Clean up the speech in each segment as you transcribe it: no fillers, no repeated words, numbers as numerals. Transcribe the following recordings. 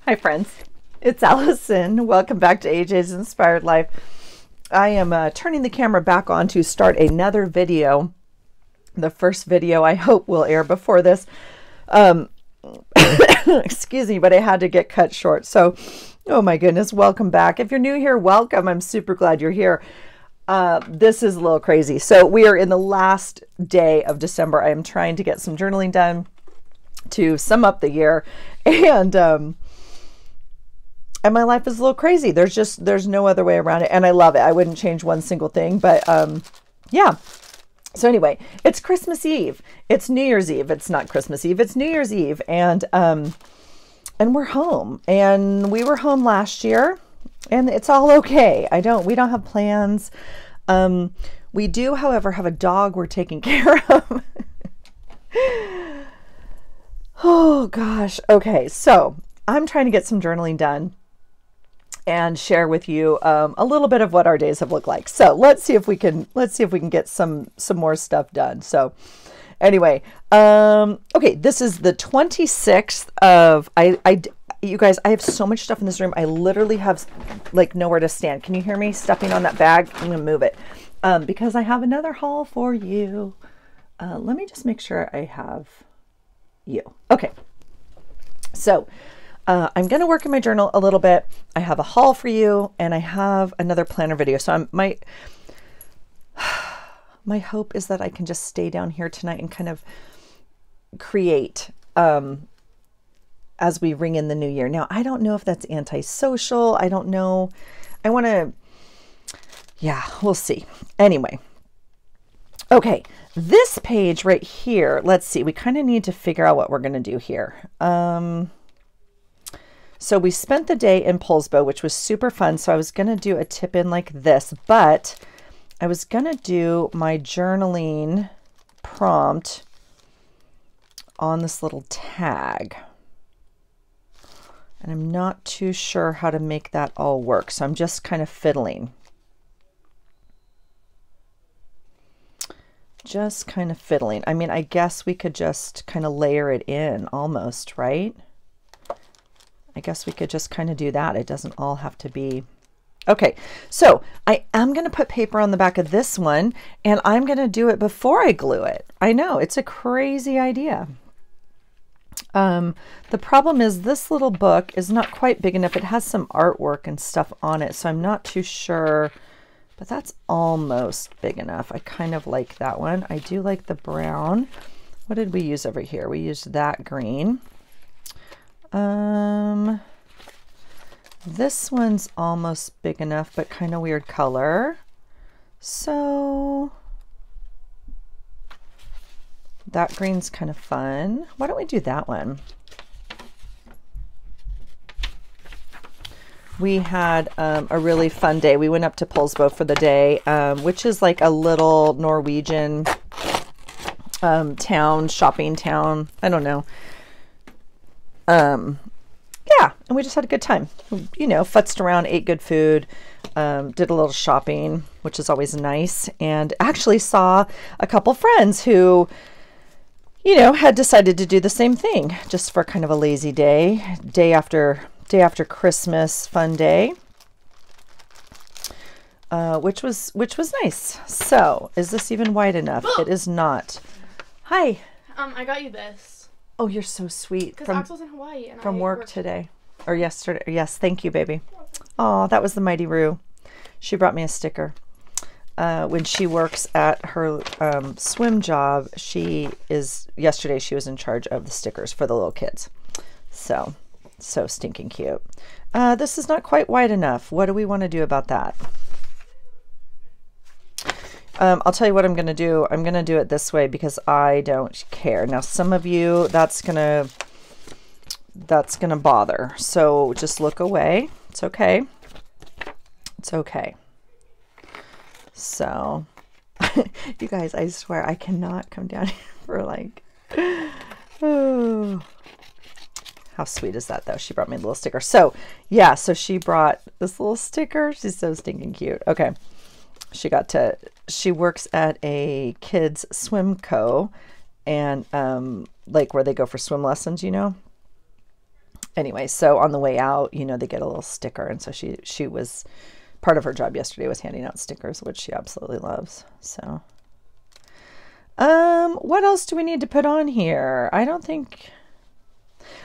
Hi friends, it's Allison. Welcome back to AJ's Inspired Life. I am turning the camera back on to start another video. The first video I hope will air before this. Excuse me, but I had to get cut short. So, oh my goodness, welcome back. If you're new here, welcome. I'm super glad you're here. This is a little crazy. So we are in the last day of December. I am trying to get some journaling done to sum up the year. And my life is a little crazy. There's no other way around it. And I love it. I wouldn't change one single thing, but, yeah. So anyway, it's Christmas Eve. It's New Year's Eve. It's not Christmas Eve. It's New Year's Eve. And we're home, and we were home last year, and it's all okay. We don't have plans. We do, however, have a dog we're taking care of. Oh gosh. Okay. So I'm trying to get some journaling done and share with you a little bit of what our days have looked like. So let's see if we can get some more stuff done. So anyway, okay, this is the 26th of you guys, I have so much stuff in this room. I literally have like nowhere to stand. Can you hear me stepping on that bag? I'm gonna move it because I have another haul for you. Let me just make sure I have you. Okay, so I'm going to work in my journal a little bit. I have a haul for you, and I have another planner video. So my hope is that I can just stay down here tonight and kind of create as we ring in the new year. Now, I don't know if that's antisocial. I don't know. I want to, yeah, we'll see. Anyway. Okay, this page right here, let's see. We kind of need to figure out what we're going to do here. So we spent the day in Poulsbo, which was super fun. So I was going to do a tip-in like this, but I was going to do my journaling prompt on this little tag. And I'm not too sure how to make that all work. So I'm just kind of fiddling. I mean, I guess we could just kind of layer it in almost, right? I guess we could just kind of do that. It doesn't all have to be. Okay, so I am going to put paper on the back of this one, and I'm going to do it before I glue it. I know, it's a crazy idea. The problem is this little book is not quite big enough. It has some artwork and stuff on it, so I'm not too sure, but that's almost big enough. I kind of like that one. I do like the brown. What did we use over here? We used that green. This one's almost big enough, but kind of weird color. So that green's kind of fun. Why don't we do that one? We had a really fun day. We went up to Poulsbo for the day, which is like a little Norwegian town, shopping town. I don't know. Yeah, and we just had a good time. You know, futzed around, ate good food, did a little shopping, which is always nice, and actually saw a couple friends who, you know, had decided to do the same thing just for kind of a lazy day after Christmas, fun day, which was nice. So, is this even wide enough? It is not. Hi. I got you this. Oh, you're so sweet. Because Axel's in Hawaii. And from work today. Or yesterday. Yes, thank you, baby. Oh, that was the Mighty Roo. She brought me a sticker. When she works at her swim job, yesterday she was in charge of the stickers for the little kids. So stinking cute. This is not quite wide enough. What do we want to do about that? I'll tell you what I'm going to do. I'm going to do it this way because I don't care. Now, some of you, that's going to bother. So just look away. It's okay. It's okay. So, you guys, I swear I cannot come down here for like, oh. How sweet is that though? She brought me a little sticker. So yeah, so she brought this little sticker. She's so stinking cute. Okay. She works at a kids swim co, and like where they go for swim lessons, you know. anyway, so on the way out, you know, they get a little sticker. And so she was, part of her job yesterday was handing out stickers, which she absolutely loves. So, what else do we need to put on here? I don't think,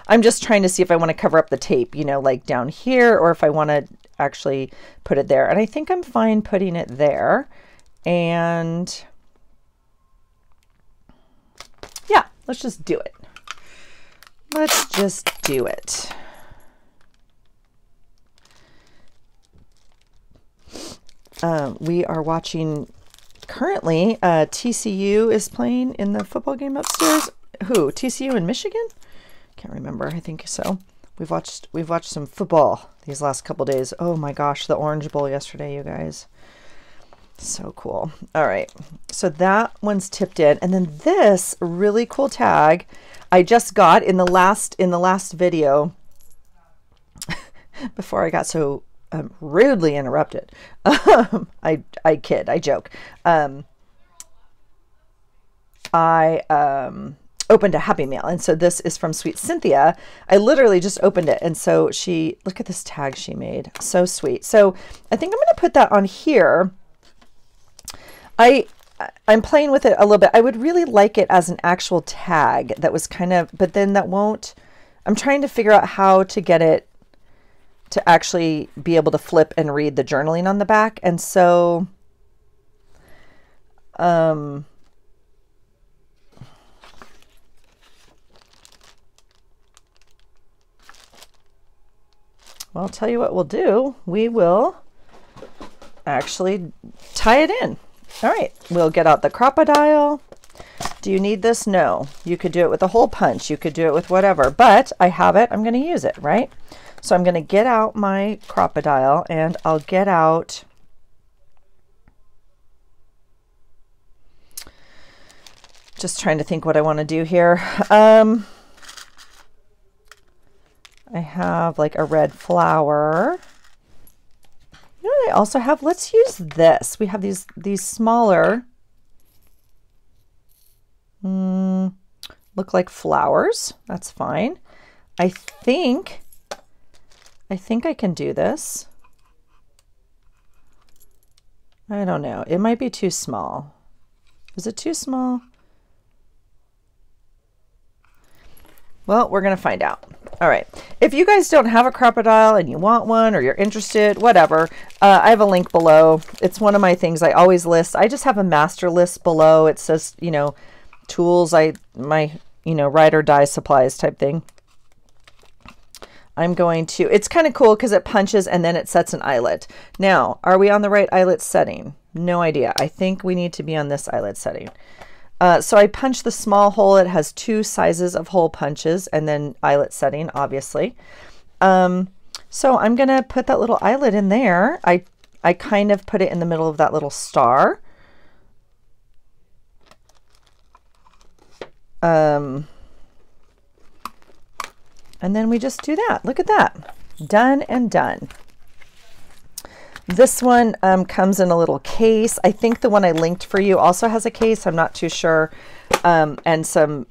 I'm just trying to see if I want to cover up the tape, you know, like down here, or if I want to actually put it there. And I think I'm fine putting it there. And yeah, let's just do it. Let's just do it. We are watching currently, TCU is playing in the football game upstairs. Who? TCU in Michigan? Can't remember. I think so. We've watched some football these last couple days. Oh my gosh, the Orange Bowl yesterday, you guys. So cool. All right. So that one's tipped in. And then this really cool tag I just got in the last video before I got so rudely interrupted. I kid, I joke. I opened a Happy Mail, and so this is from Sweet Cynthia. I literally just opened it, and so look at this tag she made. So sweet. So I think I'm going to put that on here. I'm playing with it a little bit. I would really like it as an actual tag that was kind of, but then that won't, I'm trying to figure out how to get it to actually be able to flip and read the journaling on the back. And so, well, I'll tell you what we'll do. We will actually tie it in. All right, we'll get out the Crop-A-Dile. Do you need this? No. You could do it with a hole punch. You could do it with whatever, but I have it. I'm going to use it, right? So I'm going to get out my Crop-A-Dile, and I'll get out just trying to think what I want to do here. I have like a red flower. You know what I also have? Let's use this. We have these smaller, look like flowers. That's fine. I think I can do this. I don't know. It might be too small. Is it too small? Well, we're going to find out. All right. If you guys don't have a Crop-A-Dile and you want one, or you're interested, whatever, I have a link below. It's one of my things I always list. I just have a master list below. It says, you know, tools, my ride or die supplies type thing. I'm going to, it's kind of cool because it punches and then it sets an eyelet. Now, are we on the right eyelet setting? No idea. I think we need to be on this eyelet setting. So I punched the small hole. It has 2 sizes of hole punches and then eyelet setting, obviously. So I'm going to put that little eyelet in there. I kind of put it in the middle of that little star. And then we just do that. Look at that. Done and done. This one comes in a little case. I think the one I linked for you also has a case. I'm not too sure. And some,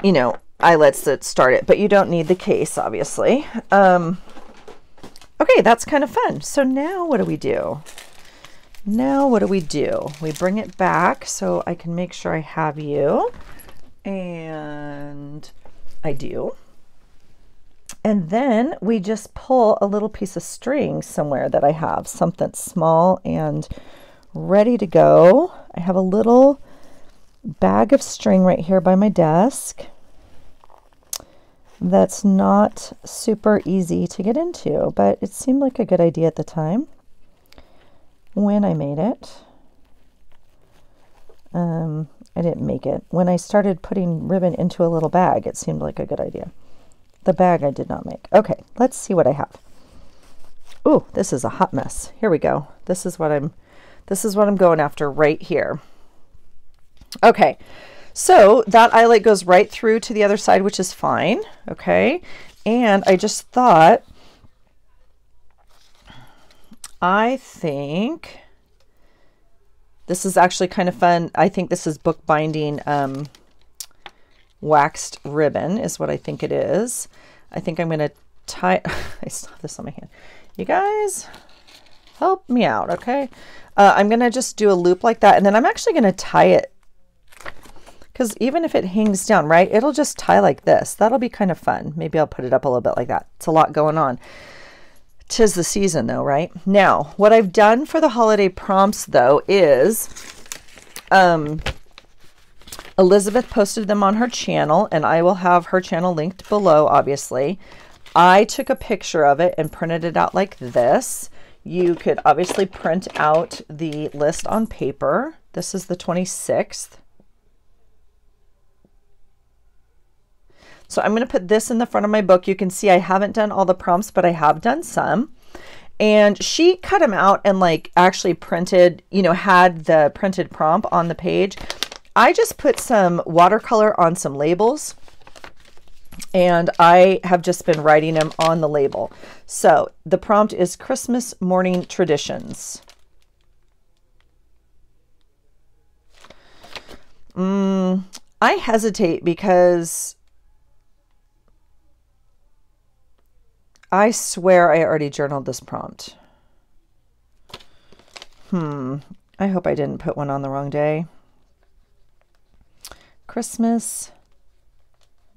you know, eyelets that start it, but you don't need the case, obviously. Okay, that's kind of fun. So now what do we do? Now what do? We bring it back so I can make sure I have you. And I do. And then we just pull a little piece of string somewhere that I have, something small and ready to go. I have a little bag of string right here by my desk that's not super easy to get into, but it seemed like a good idea at the time when I made it. I didn't make it. When I started putting ribbon into a little bag, it seemed like a good idea. The bag I did not make. Okay, let's see what I have. Ooh, this is a hot mess. Here we go. This is what I'm going after right here. Okay, so that eyelet goes right through to the other side, which is fine. Okay, and I just thought, I think this is actually kind of fun. I think this is bookbinding waxed ribbon is what I think it is. I think I'm going to tie, I still have this on my hand. You guys, help me out, okay? I'm going to just do a loop like that, and then I'm actually going to tie it, because even if it hangs down, right, it'll just tie like this. That'll be kind of fun. Maybe I'll put it up a little bit like that. It's a lot going on. 'Tis the season though, right? Now, what I've done for the holiday prompts though is Elizabeth posted them on her channel, and I will have her channel linked below, obviously. I took a picture of it and printed it out like this. You could obviously print out the list on paper. This is the 26th. So I'm going to put this in the front of my book. You can see I haven't done all the prompts, but I have done some. And she cut them out and like actually printed, you know, had the printed prompt on the page. I just put some watercolor on some labels, and I have just been writing them on the label. So the prompt is Christmas morning traditions. I hesitate because I swear I already journaled this prompt. I hope I didn't put one on the wrong day. Christmas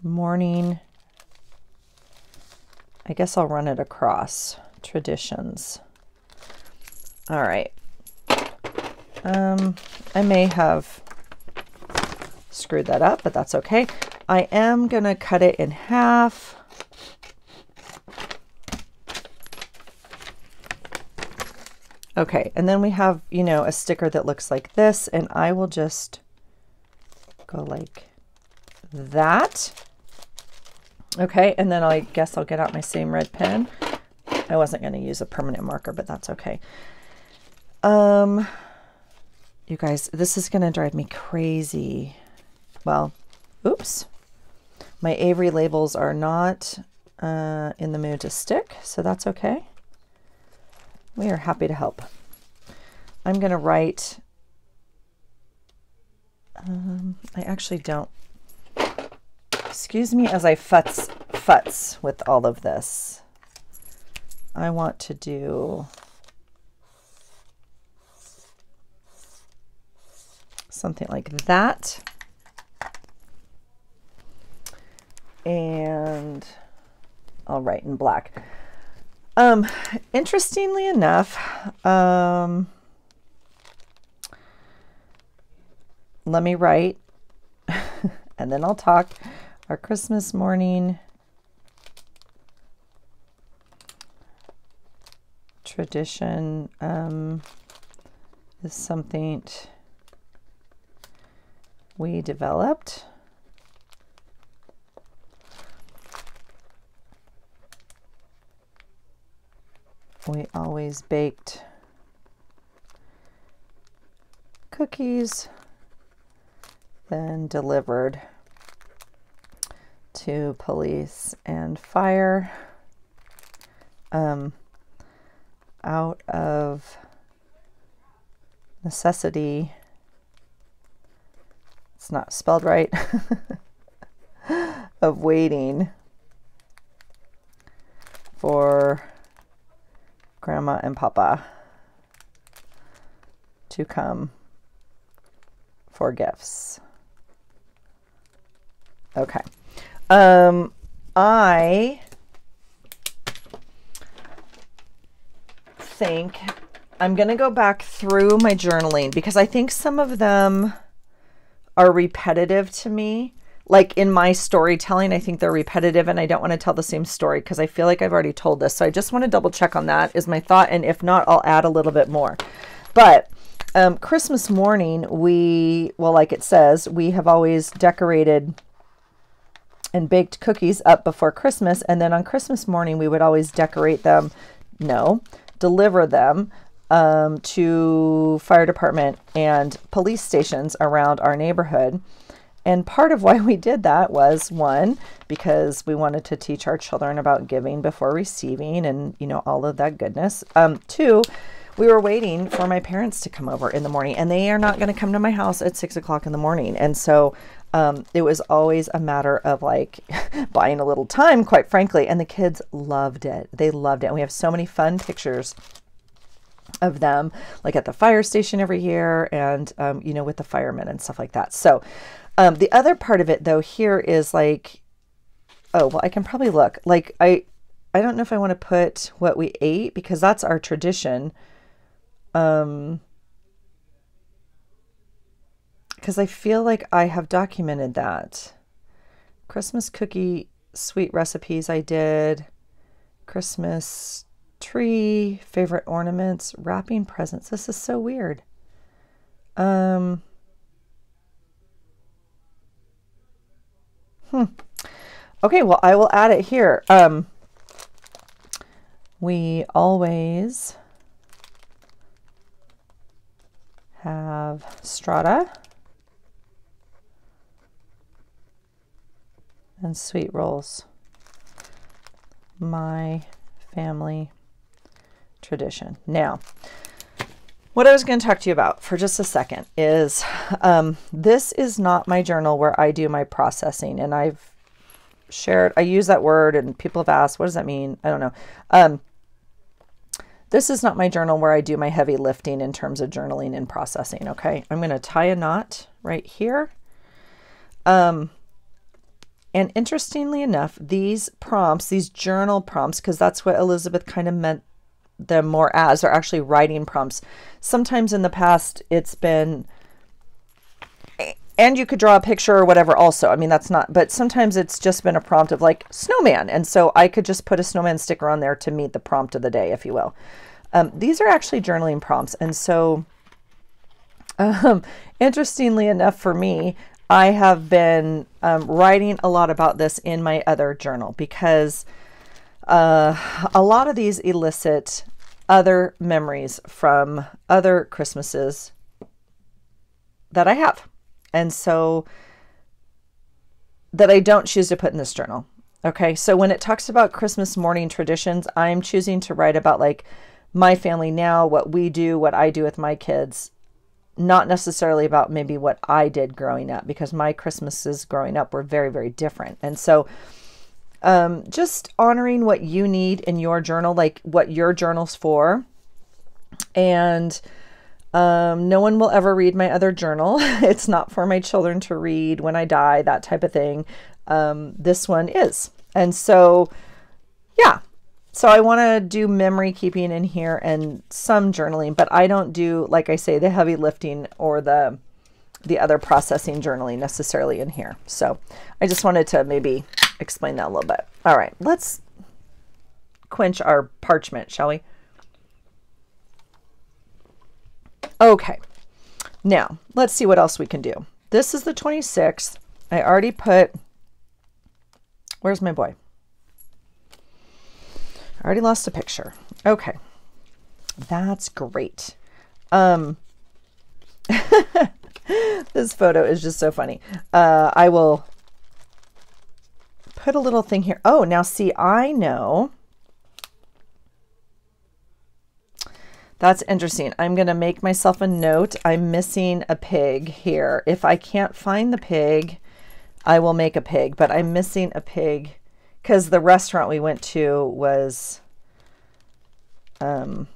morning. I guess I'll run it across. Traditions. All right. I may have screwed that up, but that's okay. I am going to cut it in half. Okay, and then we have, you know, a sticker that looks like this, and I will just go like that. Okay, and then I guess I'll get out my same red pen. I wasn't going to use a permanent marker, but that's okay. You guys, this is going to drive me crazy. Well, oops. My Avery labels are not in the mood to stick, so that's okay. We are happy to help. I'm going to write, I actually don't, excuse me as I futz with all of this. I want to do something like that. And I'll write in black. Interestingly enough, let me write and then I'll talk. Our Christmas morning tradition is something we developed. We always baked cookies, then delivered to police and fire out of necessity. It's not spelled right. Of waiting for Grandma and Papa to come for gifts. Okay. I think I'm going to go back through my journaling because I think some of them are repetitive to me. Like in my storytelling, I think they're repetitive and I don't want to tell the same story because I feel like I've already told this. So I just want to double check on that is my thought. And if not, I'll add a little bit more. But Christmas morning, well, like it says, we have always decorated and baked cookies up before Christmas. And then on Christmas morning, we would always decorate them. No, deliver them to fire department and police stations around our neighborhood. And part of why we did that was, one, because we wanted to teach our children about giving before receiving and, you know, all of that goodness. Two, we were waiting for my parents to come over in the morning, and they are not going to come to my house at 6 o'clock in the morning. And so It was always a matter of like buying a little time, quite frankly, and the kids loved it. They loved it. And we have so many fun pictures of them, like at the fire station every year, and you know, with the firemen and stuff like that. So the other part of it though here is like, oh, well, I can probably look like I don't know if I want to put what we ate because that's our tradition. Because I feel like I have documented that. Christmas cookie sweet recipes I did. Christmas tree, favorite ornaments, wrapping presents. This is so weird. Okay, well, I will add it here. We always have strata and sweet rolls. My family tradition. Now, what I was going to talk to you about for just a second is this is not my journal where I do my processing, and I've shared, I use that word and people have asked, what does that mean? I don't know. This is not my journal where I do my heavy lifting in terms of journaling and processing. Okay. I'm going to tie a knot right here. And interestingly enough, these prompts, these journal prompts, because that's what Elizabeth kind of meant them more as, are actually writing prompts. Sometimes in the past it's been, and you could draw a picture or whatever also. I mean, that's not, but sometimes it's just been a prompt of like snowman. And so I could just put a snowman sticker on there to meet the prompt of the day, if you will. These are actually journaling prompts. And so interestingly enough for me, I have been writing a lot about this in my other journal because a lot of these elicit other memories from other Christmases that I have. And so that I don't choose to put in this journal. Okay. So when it talks about Christmas morning traditions, I'm choosing to write about like my family now, what we do, what I do with my kids, not necessarily about maybe what I did growing up, because my Christmases growing up were very, very different. And so just honoring what you need in your journal, like what your journal's for. And no one will ever read my other journal. It's not for my children to read when I die, that type of thing. This one is. And so, yeah. So I want to do memory keeping in here and some journaling, but I don't do, like I say, the heavy lifting or the other processing journaling necessarily in here. So I just wanted to maybe explain that a little bit. All right, let's quench our parchment, shall we? Okay, now let's see what else we can do. This is the 26th. I already put, where's my boy? I already lost a picture. Okay, that's great. This photo is just so funny. I will put a little thing here. Oh, now see, I know. That's interesting. I'm going to make myself a note. I'm missing a pig here. If I can't find the pig, I will make a pig, but I'm missing a pig because the restaurant we went to was a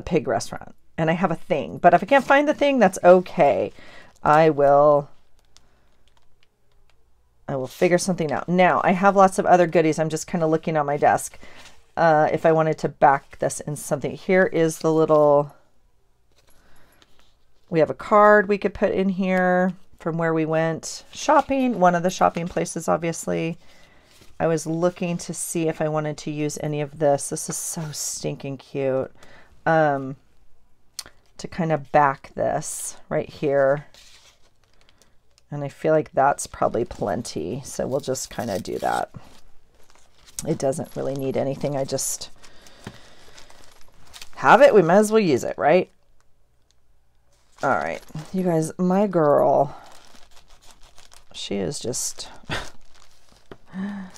pig restaurant, and I have a thing. But if I can't find the thing, that's okay. I will figure something out. Now, I have lots of other goodies. I'm just kind of looking on my desk. If I wanted to back this in something. Here is the little, we have a card we could put in here from where we went shopping. One of the shopping places, obviously. I was looking to see if I wanted to use any of this. This is so stinking cute. To kind of back this right here. And I feel like that's probably plenty. So we'll just kind of do that. It doesn't really need anything. I just have it. We might as well use it, right? All right. You guys, my girl, she is just,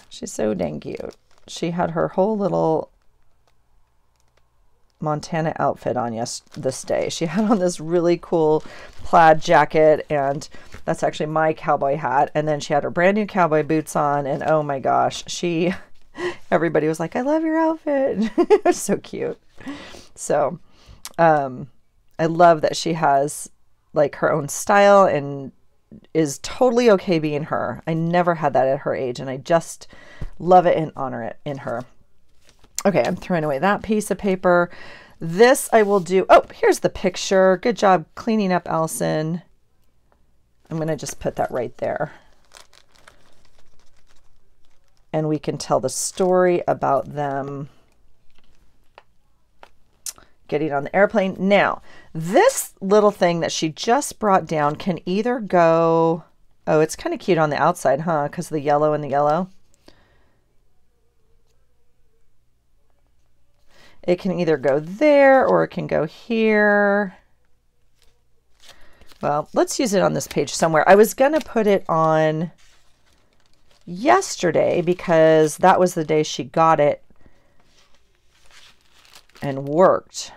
she's so dang cute. She had her whole little Montana outfit on this day. She had on this really cool plaid jacket, and that's actually my cowboy hat. And then she had her brand new cowboy boots on, and oh my gosh, everybody was like, I love your outfit. It was so cute. So I love that she has like her own style and is totally okay being her. I never had that at her age, and I just love it and honor it in her. Okay, I'm throwing away that piece of paper. This I will do. Oh, here's the picture. Good job cleaning up, Allison. I'm going to just put that right there. And we can tell the story about them getting on the airplane. Now, this little thing that she just brought down can either go, oh, it's kind of cute on the outside, huh? Because of the yellow and the yellow. It can either go there or it can go here. Well, let's use it on this page somewhere. I was going to put it on yesterday because that was the day she got it and worked.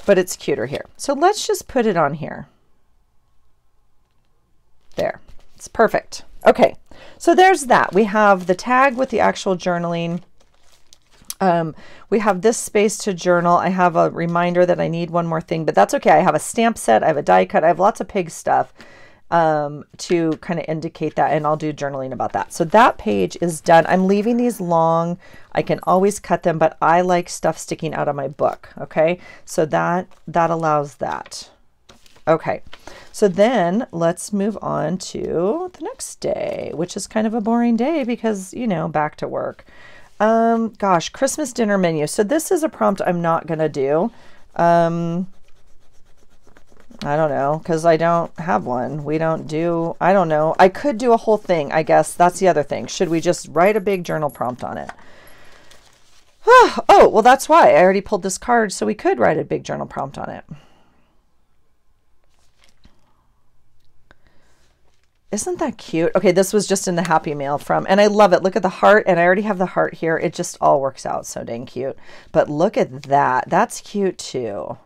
But it's cuter here. So let's just put it on here. There. It's perfect. Okay. So there's that. We have the tag with the actual journaling. We have this space to journal. I have a reminder that I need one more thing, but that's okay. I have a stamp set. I have a die cut. I have lots of pig stuff to kind of indicate that, and I'll do journaling about that. So that page is done. I'm leaving these long. I can always cut them, but I like stuff sticking out of my book. Okay, so that allows that. Okay, so then let's move on to the next day, which is kind of a boring day because, you know, back to work. Gosh, Christmas dinner menu. So this is a prompt I'm not going to do. I don't know, because I don't have one. We don't do, I don't know. I could do a whole thing, I guess. That's the other thing. Should we just write a big journal prompt on it? Oh, well, that's why. I already pulled this card, so we could write a big journal prompt on it. Isn't that cute? Okay, this was just in the Happy Mail from, and I love it. Look at the heart, and I already have the heart here. It just all works out so dang cute. But look at that. That's cute too.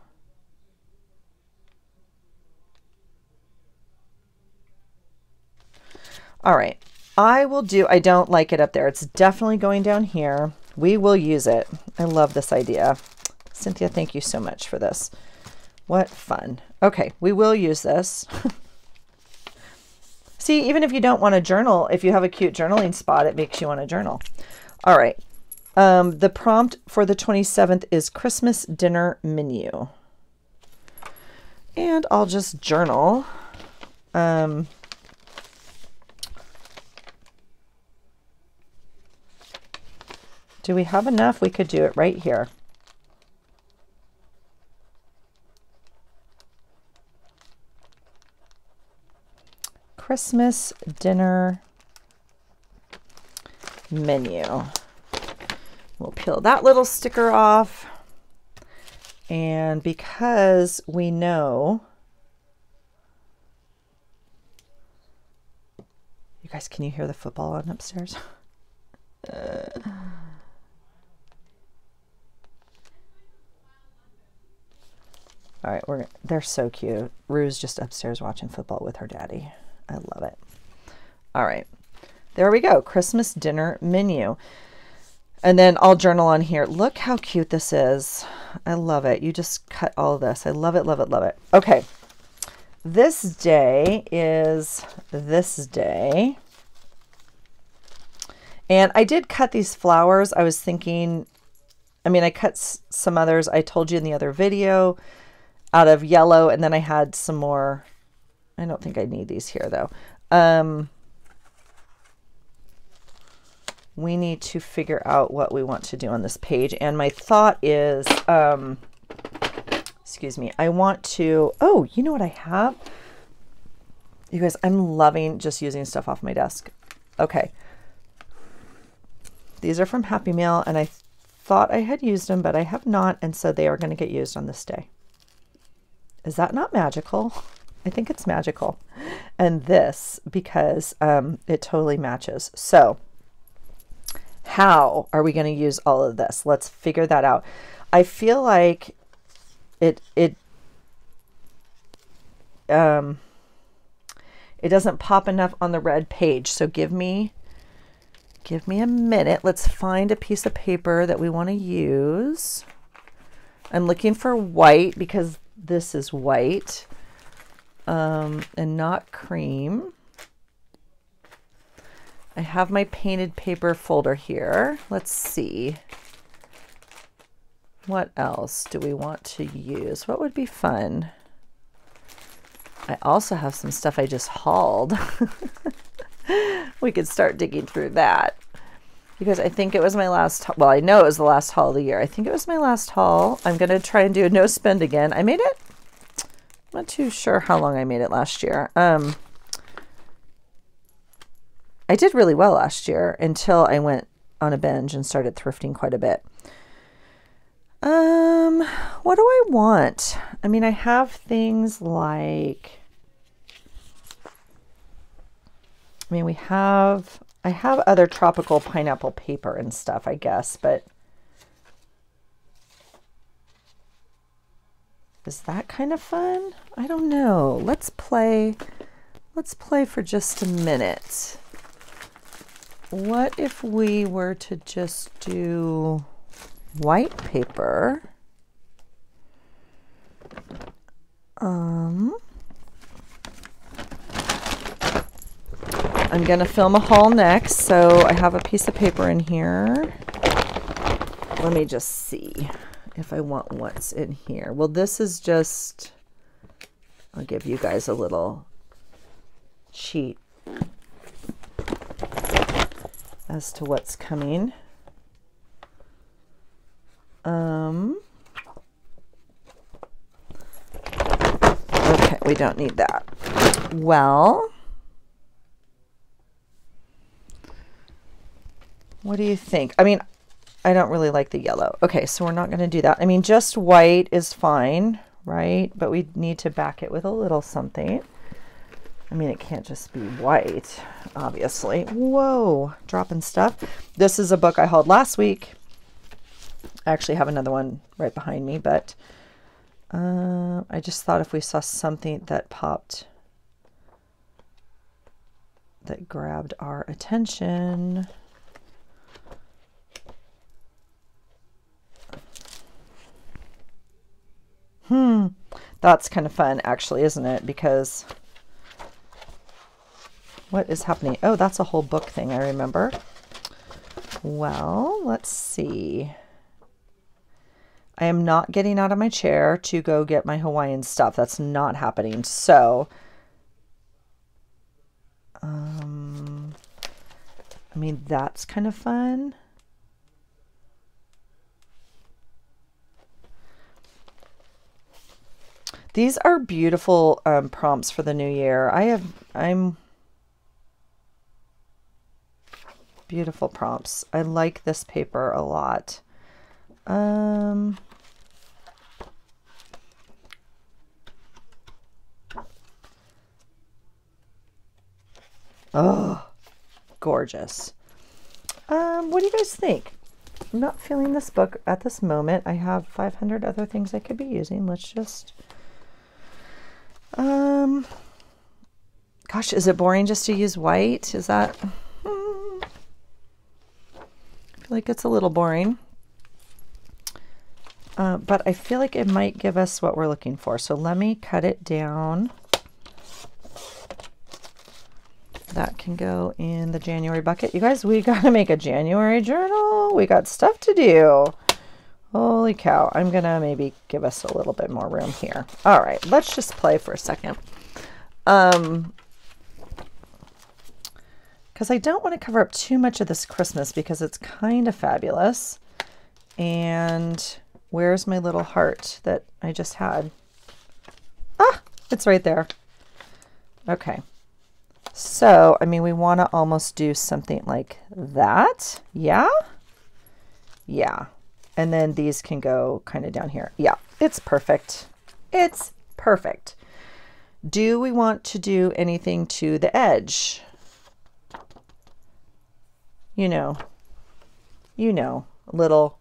All right, I don't like it up there. It's definitely going down here. We will use it. I love this idea. Cynthia, thank you so much for this. What fun. Okay, we will use this. See, even if you don't want to journal, if you have a cute journaling spot, it makes you want to journal. All right. The prompt for the 27th is Christmas dinner menu. And I'll just journal. Do we have enough? We could do it right here. Christmas dinner menu. We'll peel that little sticker off. And because we know, you guys, can you hear the football on upstairs? All right, they're so cute. Rue's just upstairs watching football with her daddy. I love it. All right, there we go. Christmas dinner menu. And then I'll journal on here. Look how cute this is. I love it. You just cut all of this. I love it, love it, love it. Okay, this day is this day. And I did cut these flowers. I was thinking, I mean, I cut some others. I told you in the other video out of yellow, and then I had some more. I don't think I need these here though. We need to figure out what we want to do on this page. And my thought is, excuse me, I want to, oh, you know what I have? You guys, I'm loving just using stuff off my desk. Okay. These are from Happy Mail, and I thought I had used them, but I have not, and so they are going to get used on this day. Is that not magical? I think it's magical. And this, because it totally matches. So how are we going to use all of this? Let's figure that out. I feel like it doesn't pop enough on the red page. So give me a minute. Let's find a piece of paper that we want to use. I'm looking for white because this is white, and not cream. I have my painted paper folder here. Let's see. What else do we want to use? What would be fun? I also have some stuff I just hauled. We could start digging through that because I think it was my last, well, I know it was the last haul of the year. I think it was my last haul. I'm going to try and do a no spend again. I made it. I'm not too sure how long I made it last year. I did really well last year until I went on a binge and started thrifting quite a bit. What do I want? I mean, I have things like, I have other tropical pineapple paper and stuff, I guess, but is that kind of fun? I don't know. Let's play for just a minute. What if we were to just do white paper? I'm going to film a haul next, so I have a piece of paper in here. Let me just see if I want what's in here. Well, this is just, I'll give you guys a little sheet as to what's coming. Okay, we don't need that. Well, what do you think? I mean, I don't really like the yellow. Okay, so we're not going to do that. I mean, just white is fine, right? But we need to back it with a little something. I mean, it can't just be white, obviously. Whoa, dropping stuff. This is a book I hauled last week. I actually have another one right behind me, but I just thought if we saw something that popped, that grabbed our attention. That's kind of fun, actually, isn't it? Because what is happening? Oh, that's a whole book thing, I remember. Well, let's see. I am not getting out of my chair to go get my Hawaiian stuff. That's not happening. So, I mean, that's kind of fun. These are beautiful prompts for the new year. I'm beautiful prompts. I like this paper a lot. Oh, gorgeous. What do you guys think? I'm not feeling this book at this moment. I have 500 other things I could be using. Let's just, gosh, is it boring just to use white? Is that, I feel like it's a little boring. But I feel like it might give us what we're looking for. So let me cut it down. That can go in the January bucket. You guys, we got to make a January journal. We got stuff to do. Holy cow. I'm going to maybe give us a little bit more room here. All right, let's just play for a second. Because I don't want to cover up too much of this Christmas because it's kind of fabulous. And where's my little heart that I just had? Ah, it's right there. Okay. So, I mean, we want to almost do something like that. Yeah? Yeah. And then these can go kind of down here. Yeah, it's perfect. It's perfect. Do we want to do anything to the edge? You know, you know, a little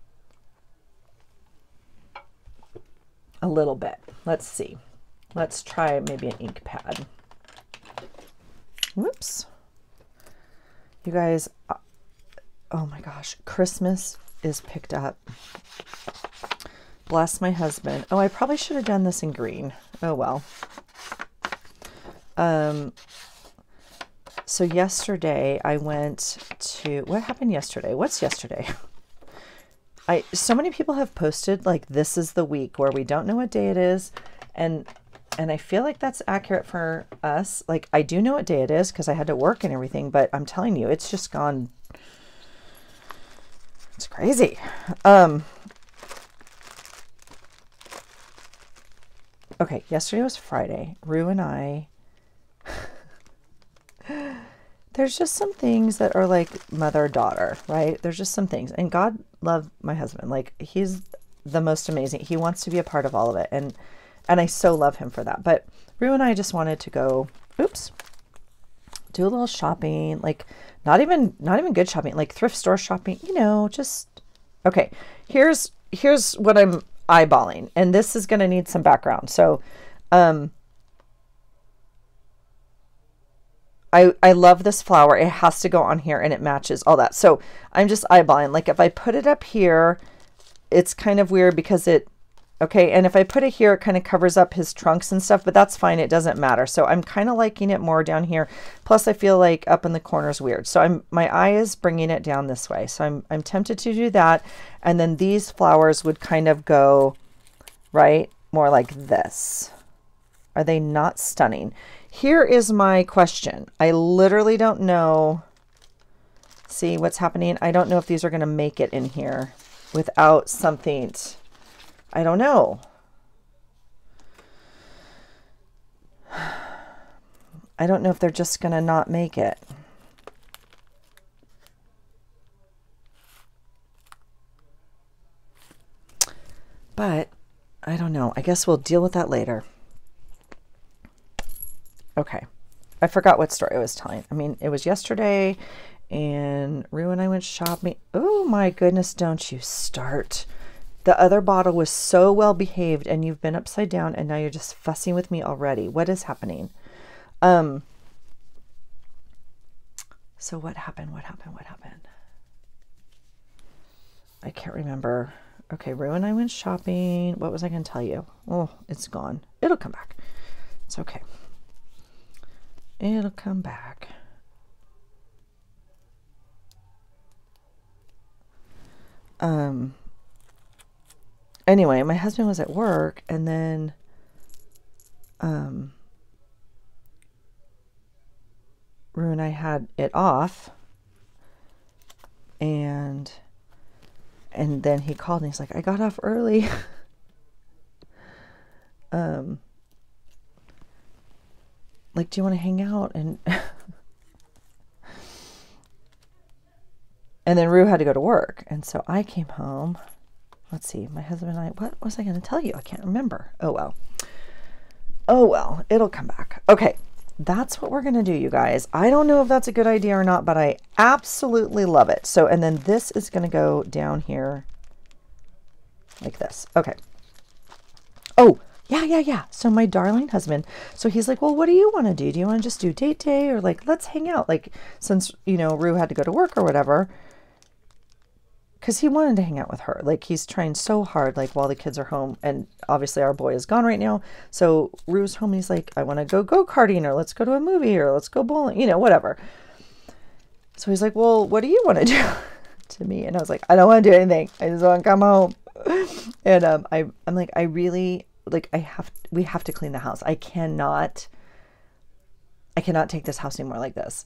bit. Let's see. Let's try maybe an ink pad. Whoops. You guys, oh my gosh, Christmas is picked up. Bless my husband. Oh, I probably should have done this in green. Oh, well. So yesterday I went to, what happened yesterday? What's yesterday? So many people have posted like, this is the week where we don't know what day it is. And I feel like that's accurate for us. Like, I do know what day it is because I had to work and everything, but I'm telling you, it's just gone. It's crazy. Okay, yesterday was Friday. Rue and I, there's just some things that are like mother-daughter, right? There's just some things. And God loved my husband. Like, he's the most amazing. He wants to be a part of all of it. And I so love him for that. But Rue and I just wanted to go, do a little shopping, like not even good shopping, like thrift store shopping, you know, just, okay. Here's what I'm eyeballing, and this is going to need some background. So, I love this flower. It has to go on here and it matches all that. So I'm just eyeballing, like if I put it up here, it's kind of weird because okay. And if I put it here, it kind of covers up his trunks and stuff, but that's fine. It doesn't matter. So I'm kind of liking it more down here. Plus I feel like up in the corner is weird. So my eye is bringing it down this way. So I'm tempted to do that. And then these flowers would kind of go right more like this. Are they not stunning? Here is my question. I literally don't know. See what's happening? I don't know if these are going to make it in here without something. I don't know. I don't know if they're just going to not make it. But I don't know. I guess we'll deal with that later. Okay. I forgot what story I was telling. I mean, it was yesterday and Rue and I went shopping. Oh my goodness, don't you start. The other bottle was so well behaved and you've been upside down and now you're just fussing with me already. What is happening? So what happened? What happened? I can't remember. Okay, Rue and I went shopping. What was I going to tell you? Oh, it's gone. It'll come back. It's okay. It'll come back. Anyway, my husband was at work and then Rue and I had it off and then he called and he's like, I got off early. Like, do you want to hang out? And and then Rue had to go to work. And so I came home. Let's see, my husband and I, what was I going to tell you? I can't remember. Oh, well. Oh, well, it'll come back. Okay, that's what we're going to do, you guys. I don't know if that's a good idea or not, but I absolutely love it. So, and then this is going to go down here like this. Okay. Oh, yeah. So my darling husband, so he's like, well, what do you want to do? Do you want to just do date day or like, let's hang out? Like, since, you know, Rue had to go to work or whatever, because he wanted to hang out with her. Like, he's trying so hard, like, while the kids are home. And obviously our boy is gone right now. So Rue's home and he's like, I want to go karting or let's go to a movie or let's go bowling, you know, whatever. So he's like, well, what do you want to do to me? And I was like, I don't want to do anything. I just want to come home. And I'm like, I really, like, we have to clean the house. I cannot take this house anymore like this.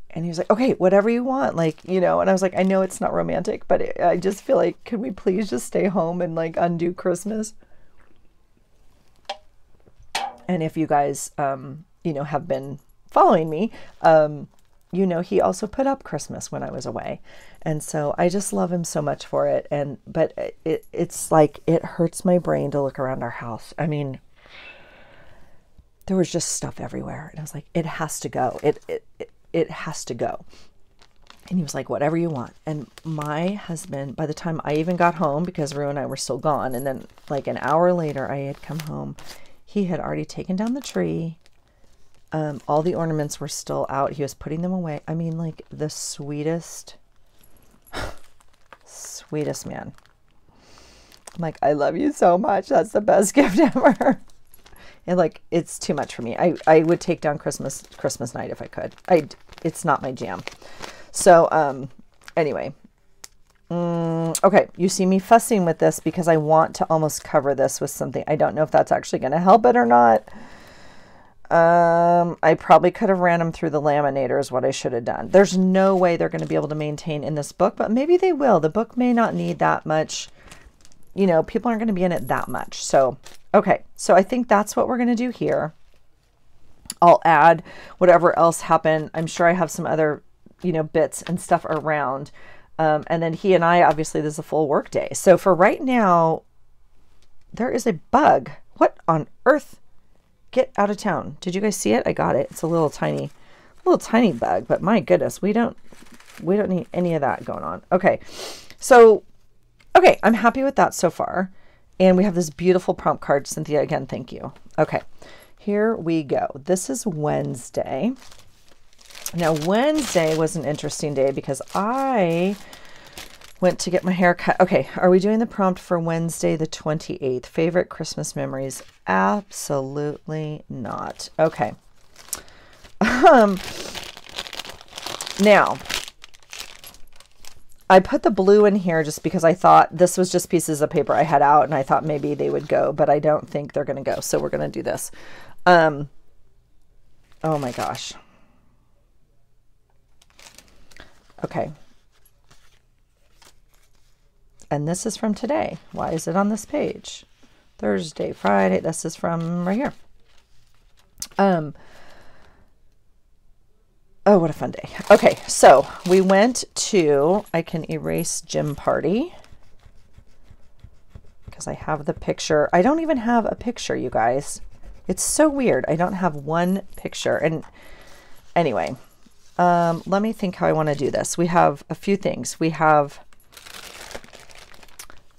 And he was like, okay, whatever you want. Like, you know, and I was like, I know it's not romantic, but I just feel like, can we please just stay home and like undo Christmas? And if you guys, you know, have been following me, you know, he also put up Christmas when I was away. And so I just love him so much for it. But it's like, it hurts my brain to look around our house. I mean, there was just stuff everywhere. And I was like, it has to go. It has to go. And he was like, whatever you want. And my husband, by the time I even got home, because Rue and I were still gone, and then like an hour later I had come home, he had already taken down the tree. All the ornaments were still out. He was putting them away. I mean, like the sweetest, sweetest man. I'm like, I love you so much. That's the best gift ever. And like, it's too much for me. I would take down Christmas night if I could. It's not my jam. So, anyway, okay. You see me fussing with this because I want to almost cover this with something. I don't know if that's actually going to help it or not. I probably could have ran them through the laminator is what I should have done. There's no way they're going to be able to maintain in this book, but maybe they will. The book may not need that much. You know, people aren't going to be in it that much. So, okay. So I think that's what we're going to do here. I'll add whatever else happened. I'm sure I have some other, you know, bits and stuff around. And then he and I, obviously this is a full work day. So for right now, there is a bug. What on earth? Get out of town. Did you guys see it? I got it. It's a little tiny bug, but my goodness, we don't need any of that going on. Okay. So, okay. I'm happy with that so far. And we have this beautiful prompt card. Cynthia, again, thank you. Okay. Here we go. This is Wednesday. Now, Wednesday was an interesting day because I went to get my hair cut. Okay, are we doing the prompt for Wednesday the 28th? Favorite Christmas memories? Absolutely not. Okay. Now, I put the blue in here just because I thought this was just pieces of paper I had out and I thought maybe they would go, but I don't think they're going to go. So we're going to do this. Oh my gosh. Okay. And this is from today. Why is it on this page? Thursday, Friday. This is from right here. Oh, what a fun day. Okay, so we went to, I can erase Gym Party because I have the picture. I don't even have a picture, you guys. It's so weird. I don't have one picture. And anyway, let me think how I want to do this. We have a few things. We have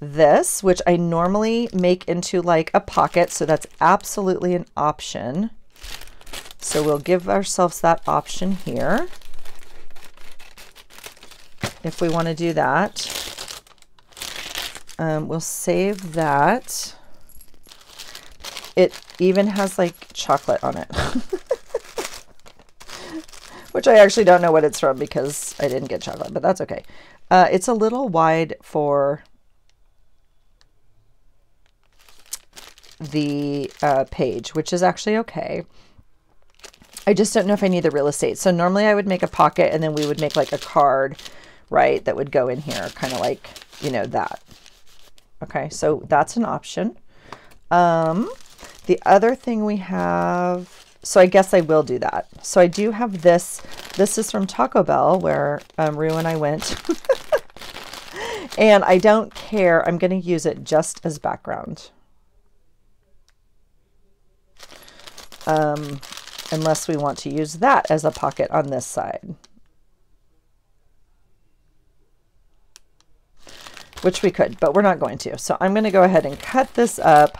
this, which I normally make into like a pocket. So that's absolutely an option. So we'll give ourselves that option here. If we want to do that, we'll save that. It even has like chocolate on it, which I actually don't know what it's from because I didn't get chocolate, but that's okay. It's a little wide for the page, which is actually okay. I just don't know if I need the real estate. So normally I would make a pocket and then we would make like a card, right, that would go in here, kind of like, you know, that. Okay, so that's an option. The other thing we have, so I guess I will do that. So I do have this. This is from Taco Bell where Rue and I went. And I don't care. I'm going to use it just as background. Unless we want to use that as a pocket on this side. Which we could, but we're not going to. So I'm going to go ahead and cut this up.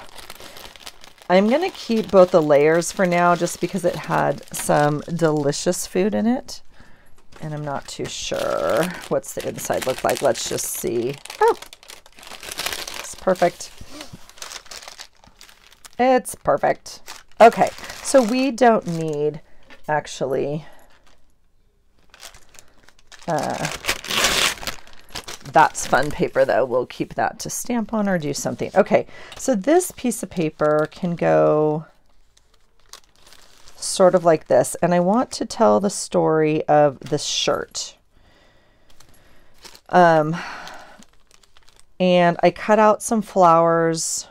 I'm going to keep both the layers for now just because it had some delicious food in it. And I'm not too sure what's the inside look like. Let's just see. Oh, it's perfect. It's perfect. Okay, so we don't need actually that's fun paper though. We'll keep that to stamp on or do something. Okay, so this piece of paper can go sort of like this. And I want to tell the story of this shirt. And I cut out some flowers.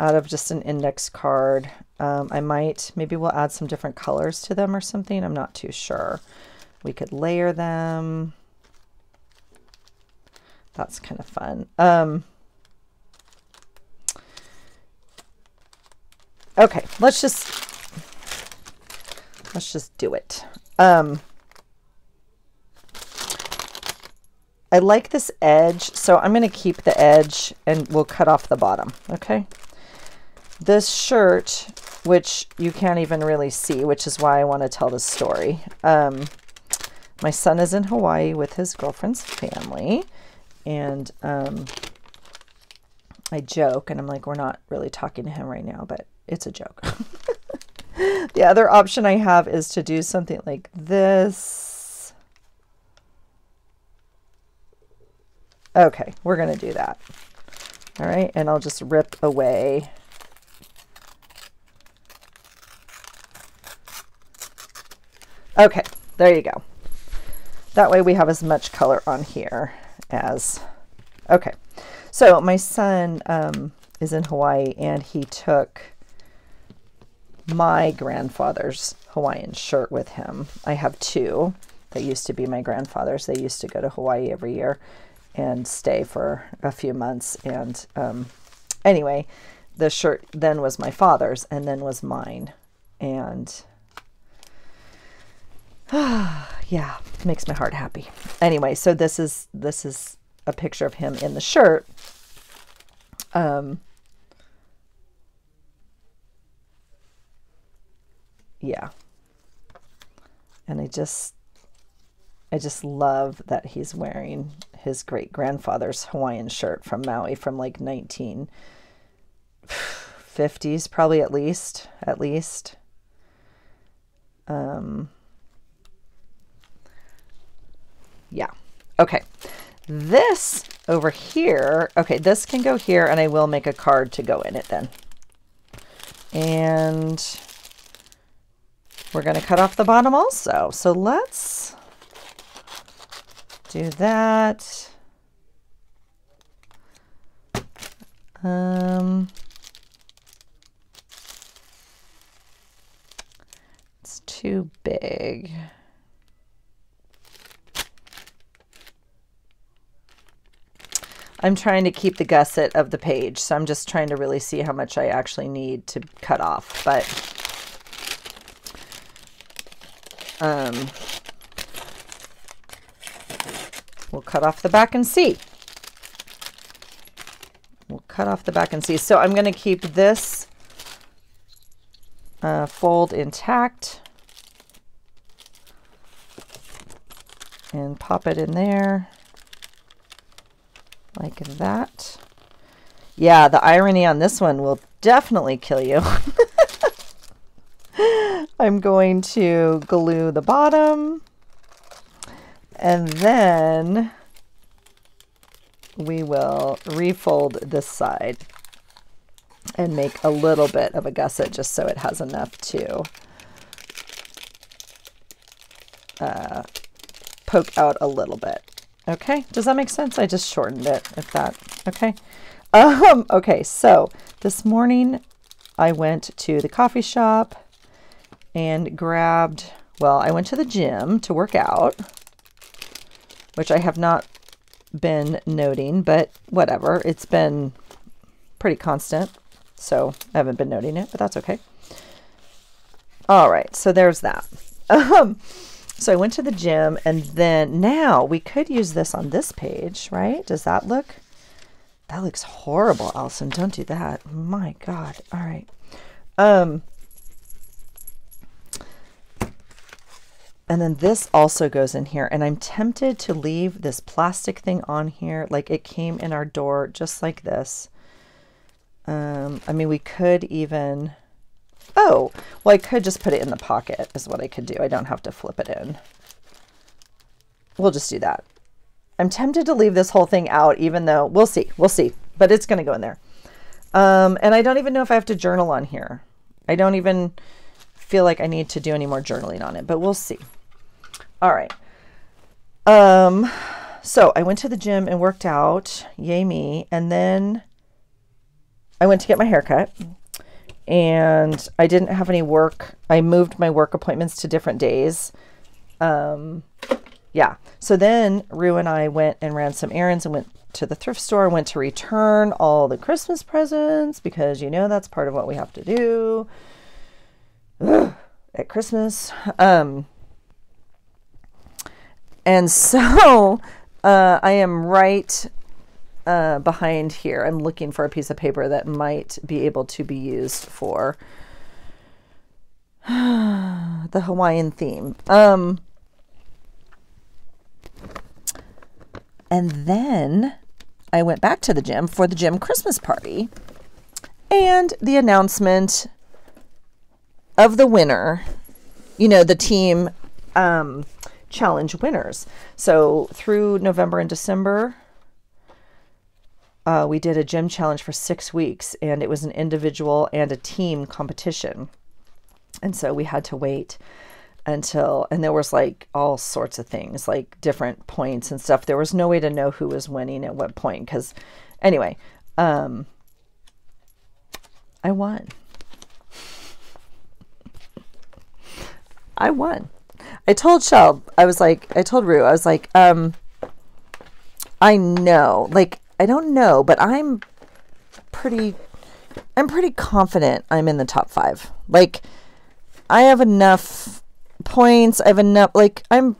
Out of just an index card. Maybe we'll add some different colors to them or something. I'm not too sure. We could layer them. That's kind of fun. Okay, let's just Let's just do it. I like this edge, so I'm going to keep the edge and we'll cut off the bottom, okay? This shirt, which you can't even really see, which is why I want to tell this story. My son is in Hawaii with his girlfriend's family, and I joke, and I'm like, we're not really talking to him right now, but it's a joke. The other option I have is to do something like this. Okay, we're going to do that. All right, and I'll just rip away. Okay, there you go. That way we have as much color on here as, okay. So my son is in Hawaii, and he took my grandfather's Hawaiian shirt with him. I have two that used to be my grandfather's. They used to go to Hawaii every year and stay for a few months. And anyway, the shirt then was my father's and then was mine. And yeah, makes my heart happy. Anyway, so this is a picture of him in the shirt. Yeah. And I just love that he's wearing his great grandfather's Hawaiian shirt from Maui from like 1950s, probably at least. Yeah. Okay. This over here, okay, this can go here, and I will make a card to go in it then. And we're going to cut off the bottom also. So let's do that. It's too big. I'm trying to keep the gusset of the page, so I'm just trying to really see how much I actually need to cut off. But we'll cut off the back and see. We'll cut off the back and see. So I'm going to keep this fold intact and pop it in there. Like that. Yeah, the irony on this one will definitely kill you. I'm going to glue the bottom, and then we will refold this side and make a little bit of a gusset just so it has enough to poke out a little bit. Okay, does that make sense? I just shortened it, if that, okay. Okay, so this morning I went to the coffee shop and grabbed, well, I went to the gym to work out, which I have not been noting, but whatever. It's been pretty constant, so I haven't been noting it, but that's okay. All right, so there's that. So I went to the gym, and then now we could use this on this page, right? Does that look? That looks horrible, Allison. Don't do that. My God. All right. And then this also goes in here, and I'm tempted to leave this plastic thing on here like it came in our door just like this. I mean, we could even... Oh, well, I could just put it in the pocket is what I could do. I don't have to flip it in. We'll just do that. I'm tempted to leave this whole thing out, even though we'll see, but it's going to go in there. And I don't even know if I have to journal on here. I don't even feel like I need to do any more journaling on it, but we'll see. All right. So I went to the gym and worked out, yay me. And then I went to get my hair cut. And I didn't have any work. I moved my work appointments to different days. Yeah. So then Rue and I went and ran some errands and went to the thrift store, went to return all the Christmas presents because, you know, that's part of what we have to do. Ugh. at Christmas. And so I am right behind here. I'm looking for a piece of paper that might be able to be used for the Hawaiian theme. And then I went back to the gym for the gym Christmas party and the announcement of the winner, the team challenge winners. So through November and December, we did a gym challenge for 6 weeks, and it was an individual and a team competition. And so we had to wait until, and there was like all sorts of things, like different points and stuff. There was no way to know who was winning at what point. Because anyway, I won. I won. I told Rue, I was like, I know, like, I don't know, but I'm pretty confident I'm in the top 5. Like, I have enough points. I have enough, like, I'm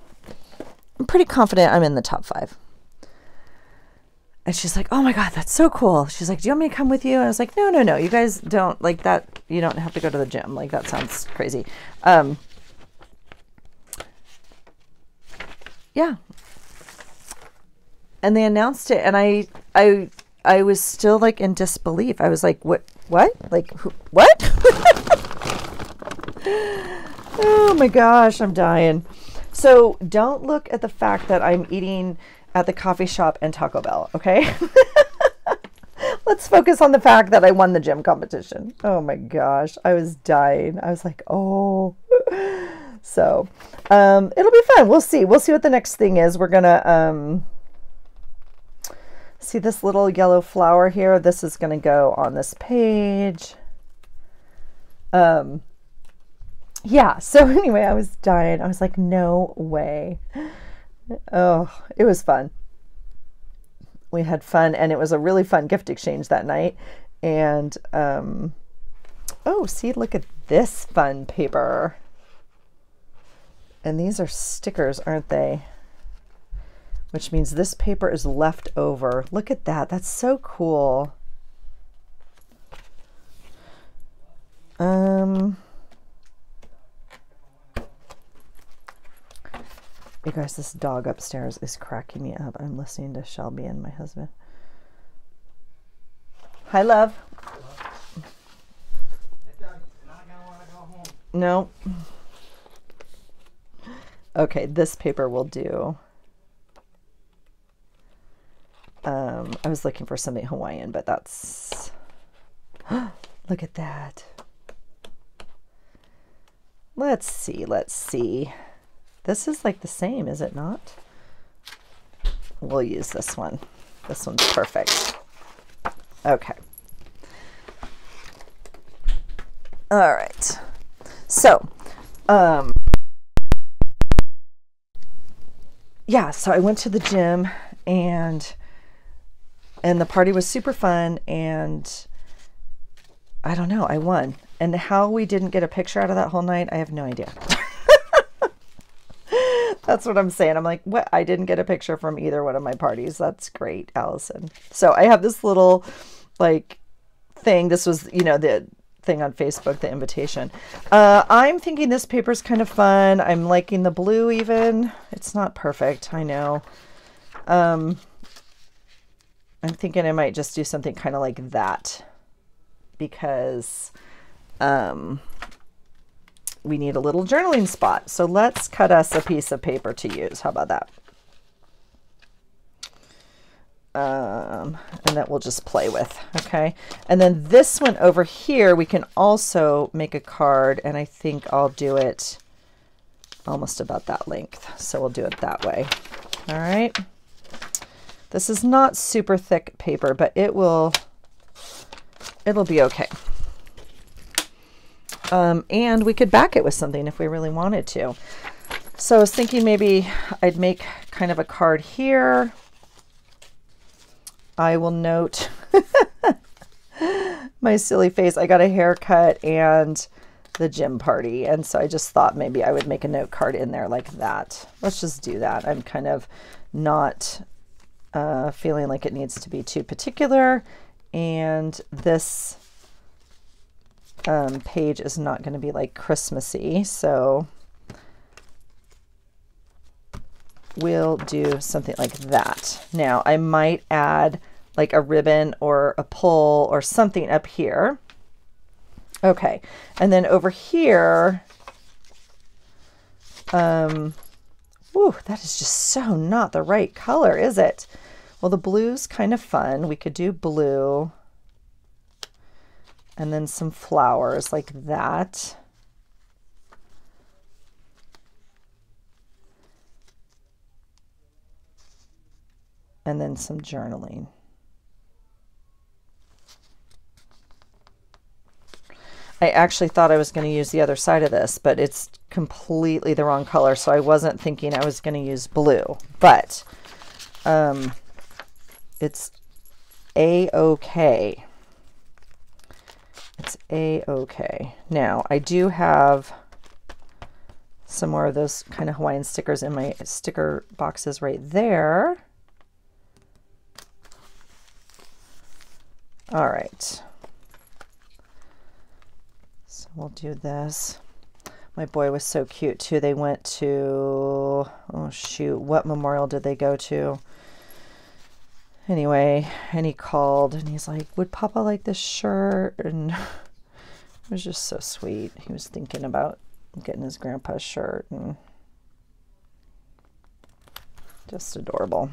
pretty confident I'm in the top 5. And she's like, oh my God, that's so cool. She's like, do you want me to come with you? And I was like, no, you guys don't like that. You don't have to go to the gym. Like, that sounds crazy. Yeah. And they announced it, and I was still like in disbelief. I was like, what? Like, what? Oh my gosh, I'm dying. So don't look at the fact that I'm eating at the coffee shop and Taco Bell, okay? Let's focus on the fact that I won the gym competition. Oh my gosh, I was dying. I was like, oh. So it'll be fun. We'll see. We'll see what the next thing is. We're going to see this little yellow flower here. This is going to go on this page. Yeah, so anyway, I was dying. I was like, no way. Oh, it was fun. We had fun, and it was a really fun gift exchange that night. And, oh, see, look at this fun paper. And these are stickers, aren't they? Which means this paper is left over. Look at that. That's so cool. You guys, this dog upstairs is cracking me up. I'm listening to Shelby and my husband. Hi, love. No. Okay, this paper will do. I was looking for something Hawaiian, but that's... Look at that. Let's see. This is like the same, is it not? We'll use this one. This one's perfect. Okay. All right. So, yeah, so I went to the gym, and the party was super fun, and I don't know, I won. And how we didn't get a picture out of that whole night, I have no idea. That's what I'm saying. I'm like, what? I didn't get a picture from either one of my parties. That's great, Allison. So I have this little, like, thing. This was, the thing on Facebook, the invitation. I'm thinking this paper's kind of fun. I'm liking the blue even. It's not perfect, I know. I'm thinking I might just do something kind of like that, because we need a little journaling spot. So let's cut us a piece of paper to use. How about that? And that we'll just play with. Okay. And then this one over here, we can also make a card, and I think I'll do it almost about that length. So we'll do it that way. All right. This is not super thick paper, but it'll be okay. And we could back it with something if we really wanted to. So I was thinking maybe I'd make kind of a card here. I will note my silly face. I got a haircut, and the gym party. And so I just thought maybe I would make a note card in there like that. Let's just do that. I'm kind of not feeling like it needs to be too particular. And this page is not going to be like Christmassy. So we'll do something like that. Now I might add like a ribbon or a pull or something up here. Okay, and then over here, ooh, that is just so not the right color, is it? Well, the blue's kind of fun. We could do blue and then some flowers like that. And then some journaling. I actually thought I was going to use the other side of this, but it's completely the wrong color, so I wasn't thinking I was going to use blue. But it's A-okay. It's A-okay. Now, I do have some more of those kind of Hawaiian stickers in my sticker boxes right there. All right. So we'll do this. My boy was so cute too. They went to, oh shoot, what memorial did they go to? Anyway, and he called and he's like, would Papa like this shirt? And it was just so sweet. He was thinking about getting his grandpa's shirt, and just adorable.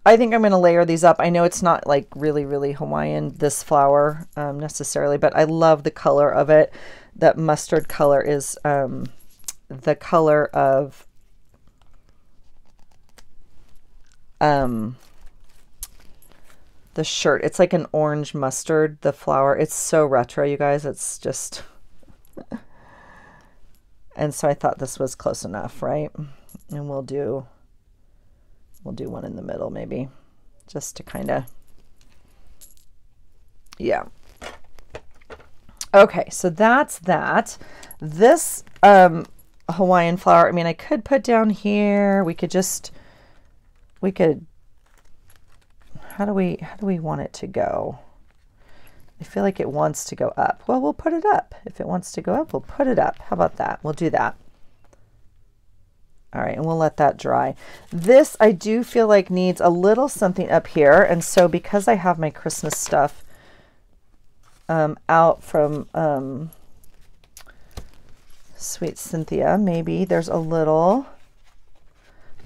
I think I'm going to layer these up. I know it's not like really Hawaiian, this flower necessarily, but I love the color of it. That mustard color is the color of the shirt. It's like an orange mustard, the flower. It's so retro, you guys. It's just... And so I thought this was close enough, right? And we'll do one in the middle maybe, just to kind of, yeah. Okay, so that's that. This Hawaiian flower, I mean, I could put down here. We could, how do we want it to go? I feel like it wants to go up. Well, we'll put it up. If it wants to go up, we'll put it up. How about that? We'll do that. All right, and we'll let that dry. This I do feel like needs a little something up here, and so because I have my Christmas stuff out from Sweet Cynthia, maybe there's a little,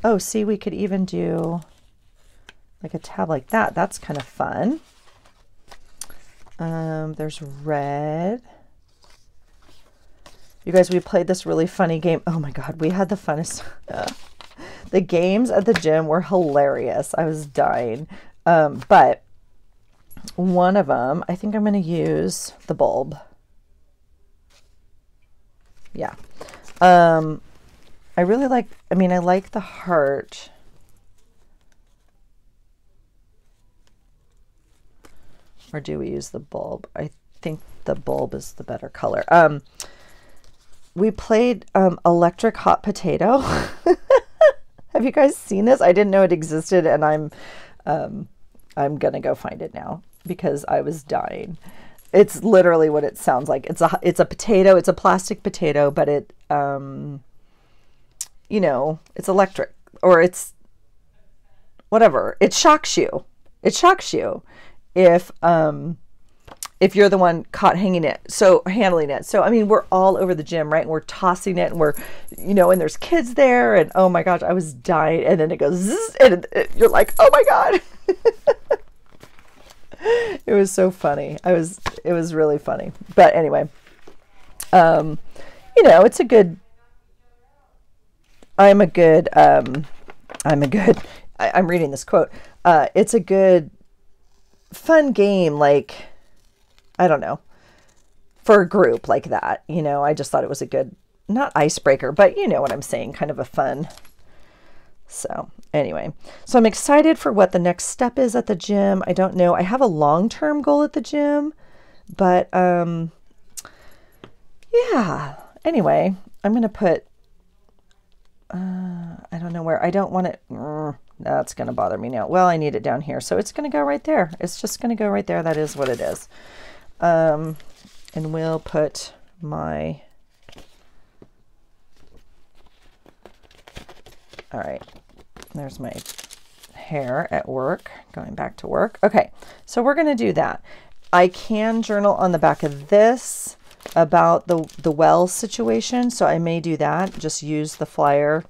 oh, see, we could even do like a tab like that. That's kind of fun. There's red. You guys, we played this really funny game. Oh my God, we had the funnest. The games at the gym were hilarious. I was dying. But one of them, I think I'm going to use the bulb. Yeah. I really like, I mean, I like the heart. Or do we use the bulb? I think the bulb is the better color. We played Electric Hot Potato. Have you guys seen this? I didn't know it existed, and I'm gonna go find it now because I was dying. It's literally what it sounds like. It's a potato. It's a plastic potato, but it you know, it's electric, or it's whatever. It shocks you. It shocks you if you're the one caught handling it. So I mean, we're all over the gym, right? And we're tossing it, and we're, you know, and there's kids there, and oh my gosh, I was dying. And then it goes zzz, and you're like, oh my God. It was so funny. It was really funny. But anyway, you know, it's a good, I'm reading this quote. It's a good, fun game, like, I don't know, for a group like that. You know, I just thought it was a good, not icebreaker, but you know what I'm saying, kind of a fun. So anyway, so I'm excited for what the next step is at the gym. I don't know. I have a long-term goal at the gym, but yeah. Anyway, I'm going to put, I don't know where. I don't want it. That's going to bother me now. Well, I need it down here. So it's going to go right there. It's just going to go right there. That is what it is. And we'll put my, all right, there's my hair at work, going back to work. Okay, so we're going to do that. I can journal on the back of this about the well situation, so I may do that. Just use the flyer.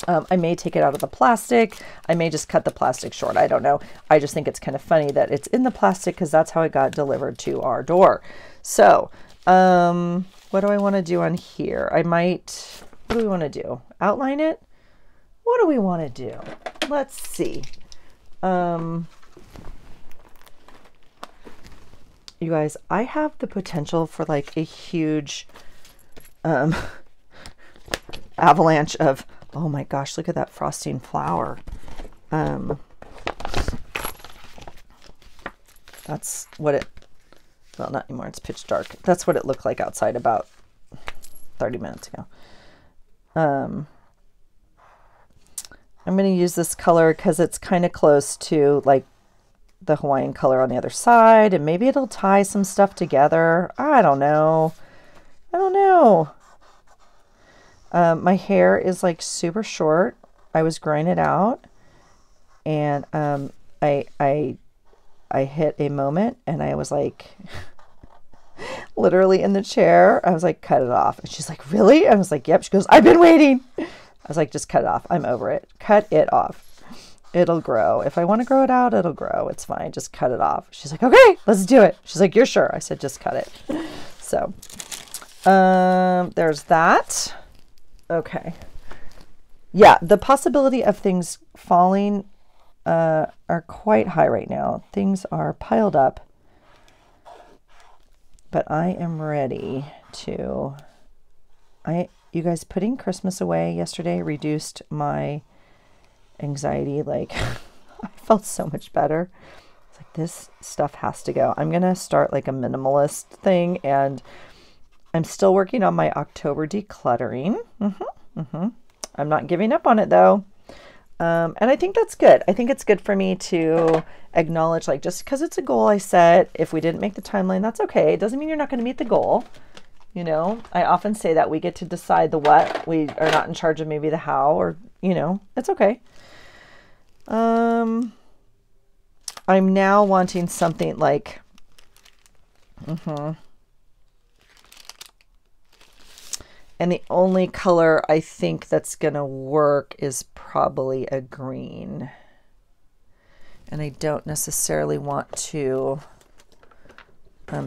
I may take it out of the plastic. I may just cut the plastic short. I don't know. I just think it's kind of funny that it's in the plastic because that's how it got delivered to our door. So what do I want to do on here? I might, what do we want to do? Outline it? What do we want to do? Let's see. You guys, I have the potential for like a huge avalanche of, oh my gosh, look at that frosting flower. That's what it, well, not anymore. It's pitch dark. That's what it looked like outside about 30 minutes ago. I'm going to use this color because it's kind of close to like the Hawaiian color on the other side, and maybe it'll tie some stuff together. I don't know. I don't know. My hair is like super short. I was growing it out, and I hit a moment, and I was like, literally in the chair. I was like, cut it off. And she's like, really? I was like, yep. She goes, I've been waiting. I was like, just cut it off. I'm over it. Cut it off. It'll grow. If I want to grow it out, it'll grow. It's fine. Just cut it off. She's like, okay, let's do it. She's like, you're sure? I said, just cut it. So, there's that. Okay. Yeah, the possibility of things falling are quite high right now. Things are piled up, but I am ready to, you guys, putting Christmas away yesterday reduced my anxiety. Like, I felt so much better. It's like, this stuff has to go. I'm going to start like a minimalist thing, and I'm still working on my October decluttering. I'm not giving up on it though. And I think that's good. I think it's good for me to acknowledge, like, just because it's a goal I set, if we didn't make the timeline, that's okay. It doesn't mean you're not going to meet the goal. You know, I often say that we get to decide the what. We are not in charge of maybe the how, or, you know, it's okay. I'm now wanting something like, and the only color I think that's going to work is probably a green. And I don't necessarily want to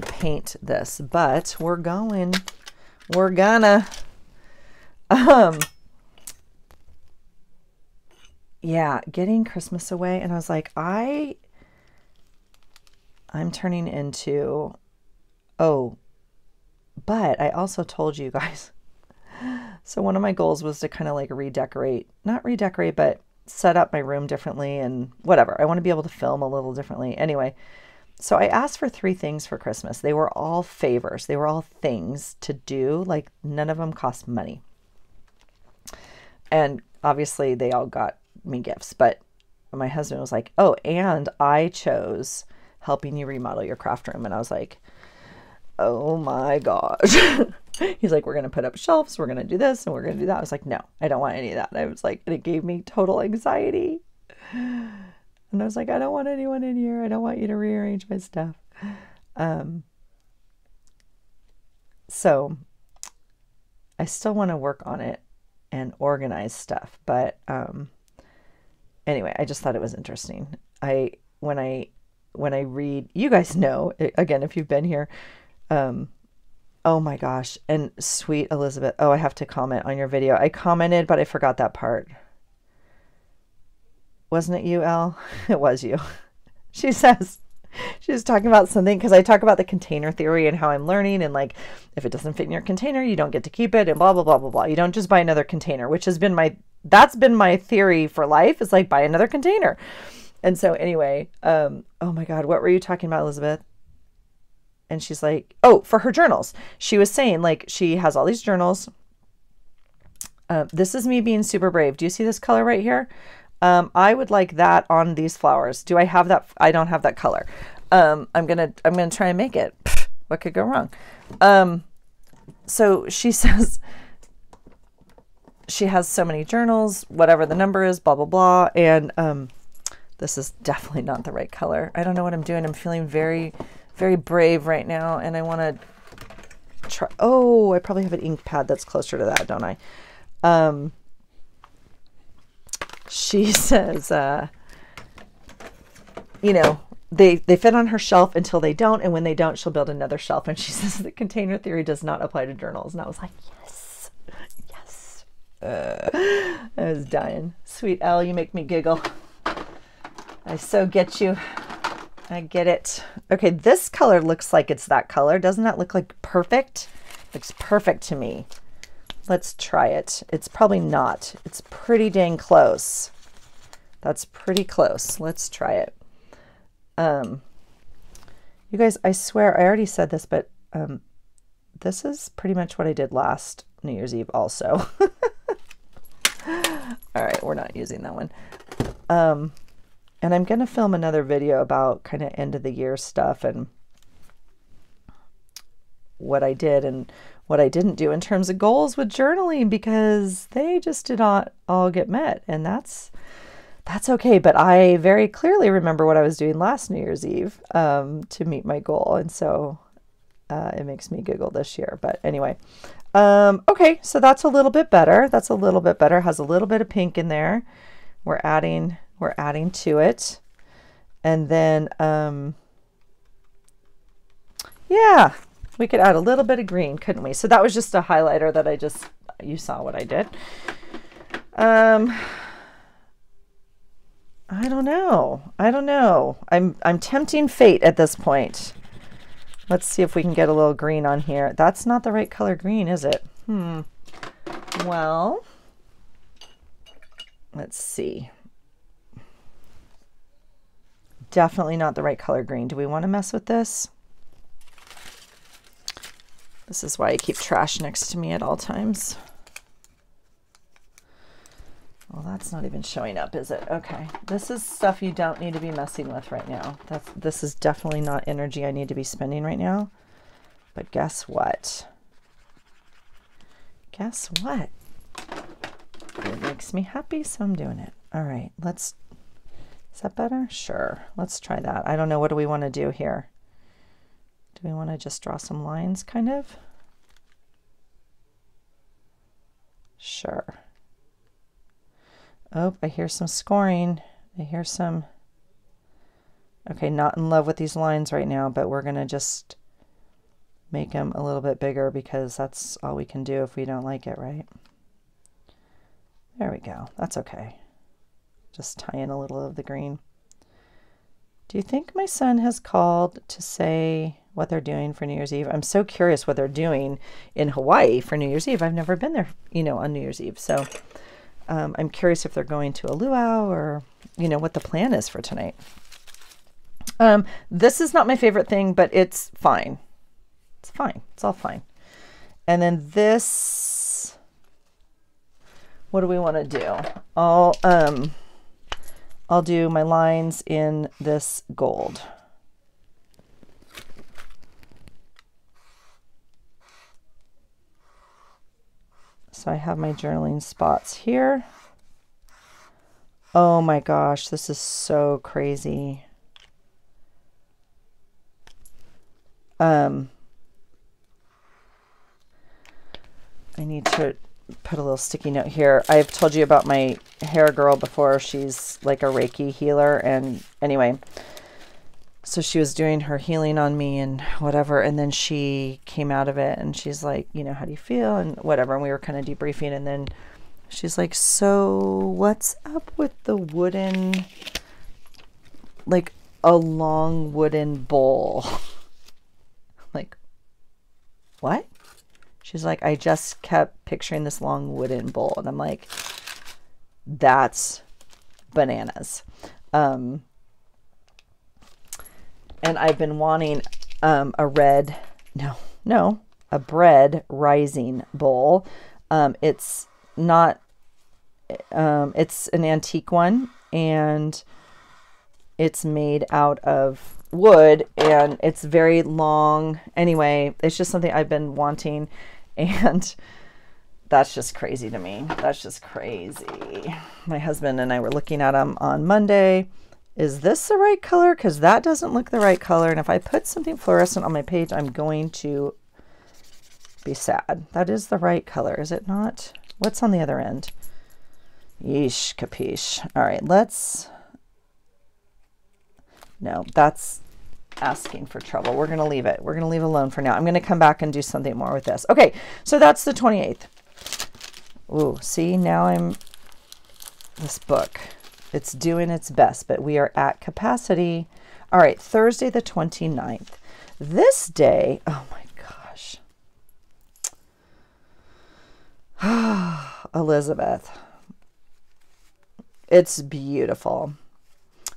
paint this, but we're gonna, yeah, getting Christmas away. And I was like, I'm turning into, oh, but I also told you guys, so one of my goals was to kind of like not redecorate, but set up my room differently and whatever. I want to be able to film a little differently. Anyway, so I asked for 3 things for Christmas. They were all favors. They were all things to do. Like, none of them cost money. And obviously they all got me gifts, but my husband was like, oh, and I chose helping you remodel your craft room. And I was like, oh my gosh. He's like, we're going to put up shelves. We're going to do this and we're going to do that. I was like, no, I don't want any of that. I was like, and it gave me total anxiety. And I was like, I don't want anyone in here. I don't want you to rearrange my stuff. So I still want to work on it and organize stuff. But anyway, I just thought it was interesting. When I read, you guys know, again, if you've been here, oh my gosh. And sweet Elizabeth. Oh, I have to comment on your video. I commented, but I forgot that part. Wasn't it you, Elle? It was you. She says, she was talking about something, because I talk about the container theory and how I'm learning, and like, if it doesn't fit in your container, you don't get to keep it, and blah, blah, blah, blah, blah. You don't just buy another container, which has been that's been my theory for life, is like, buy another container. And so anyway, oh my God, what were you talking about, Elizabeth? and she's like, oh, for her journals. She was saying, like, she has all these journals. This is me being super brave. Do you see this color right here? I would like that on these flowers. Do I have that? I don't have that color. I'm gonna try and make it. What could go wrong? So she says she has so many journals, whatever the number is, blah, blah, blah. And this is definitely not the right color. I don't know what I'm doing. I'm feeling very, very brave right now. And I want to try. Oh, I probably have an ink pad that's closer to that, don't I? She says, you know, they fit on her shelf until they don't. And when they don't, she'll build another shelf. And she says the container theory does not apply to journals. And I was like, yes, yes. I was dying. Sweet Elle, you make me giggle. I so get you. I get it. Okay, this color looks like it's that color. Doesn't that look like perfect? Looks perfect to me. Let's try it. It's probably not. It's pretty dang close. That's pretty close. Let's try it. You guys, I swear I already said this, but this is pretty much what I did last New Year's Eve also. All right, we're not using that one. And I'm going to film another video about kind of end of the year stuff and what I did and what I didn't do in terms of goals with journaling, because they just did not all get met, and that's okay. But I very clearly remember what I was doing last New Year's Eve to meet my goal, and so it makes me giggle this year. But anyway, okay, so that's a little bit better. That's a little bit better. Has a little bit of pink in there. We're adding to it, and then yeah. We could add a little bit of green, couldn't we? So that was just a highlighter that you saw what I did. I don't know. I'm tempting fate at this point. Let's see if we can get a little green on here. That's not the right color green, is it? Well, let's see. Definitely not the right color green. Do we want to mess with this? This is why I keep trash next to me at all times. Well, that's not even showing up, is it? Okay. This is stuff you don't need to be messing with right now. This is definitely not energy I need to be spending right now. But guess what? Guess what? It makes me happy, so I'm doing it. All right, is that better? Sure. Let's try that. I don't know. What do we want to do here? Do we want to just draw some lines, kind of? Sure. Oh, I hear some scoring. I hear some... Okay, not in love with these lines right now, but we're going to just make them a little bit bigger because that's all we can do if we don't like it, right? There we go. That's okay. Just tie in a little of the green. Do you think my son has called to say what they're doing for New Year's Eve? I'm so curious what they're doing in Hawaii for New Year's Eve. I've never been there, on New Year's Eve. So I'm curious if they're going to a luau or, what the plan is for tonight. This is not my favorite thing, but it's fine. It's fine. It's all fine. And then this, what do we want to do? I'll do my lines in this gold. So I have my journaling spots here. Oh my gosh, this is so crazy. I need to put a little sticky note here. I've told you about my hair girl before. She's like a Reiki healer. And anyway, so she was doing her healing on me and whatever. And then she came out of it and she's like, how do you feel? And whatever. And we were kind of debriefing. And then she's like, so what's up with the wooden, like a long wooden bowl? Like, what? She's like, I just kept picturing this long wooden bowl. And I'm like, that's bananas. And I've been wanting, a red, no, a bread rising bowl. It's not, it's an antique one, and it's made out of wood, and it's very long. Anyway, it's just something I've been wanting, and that's just crazy to me. That's just crazy. My husband and I were looking at them on Monday. Is this the right color? Because that doesn't look the right color. And if I put something fluorescent on my page, I'm going to be sad. That is the right color, is it not? What's on the other end? Yeesh, capiche. All right, no, that's asking for trouble. We're going to leave it. We're going to leave it alone for now. I'm going to come back and do something more with this. Okay, so that's the 28th. Ooh, see, now this book, it's doing its best, but we are at capacity. All right, Thursday the 29th. This day, oh my gosh. Elizabeth. It's beautiful.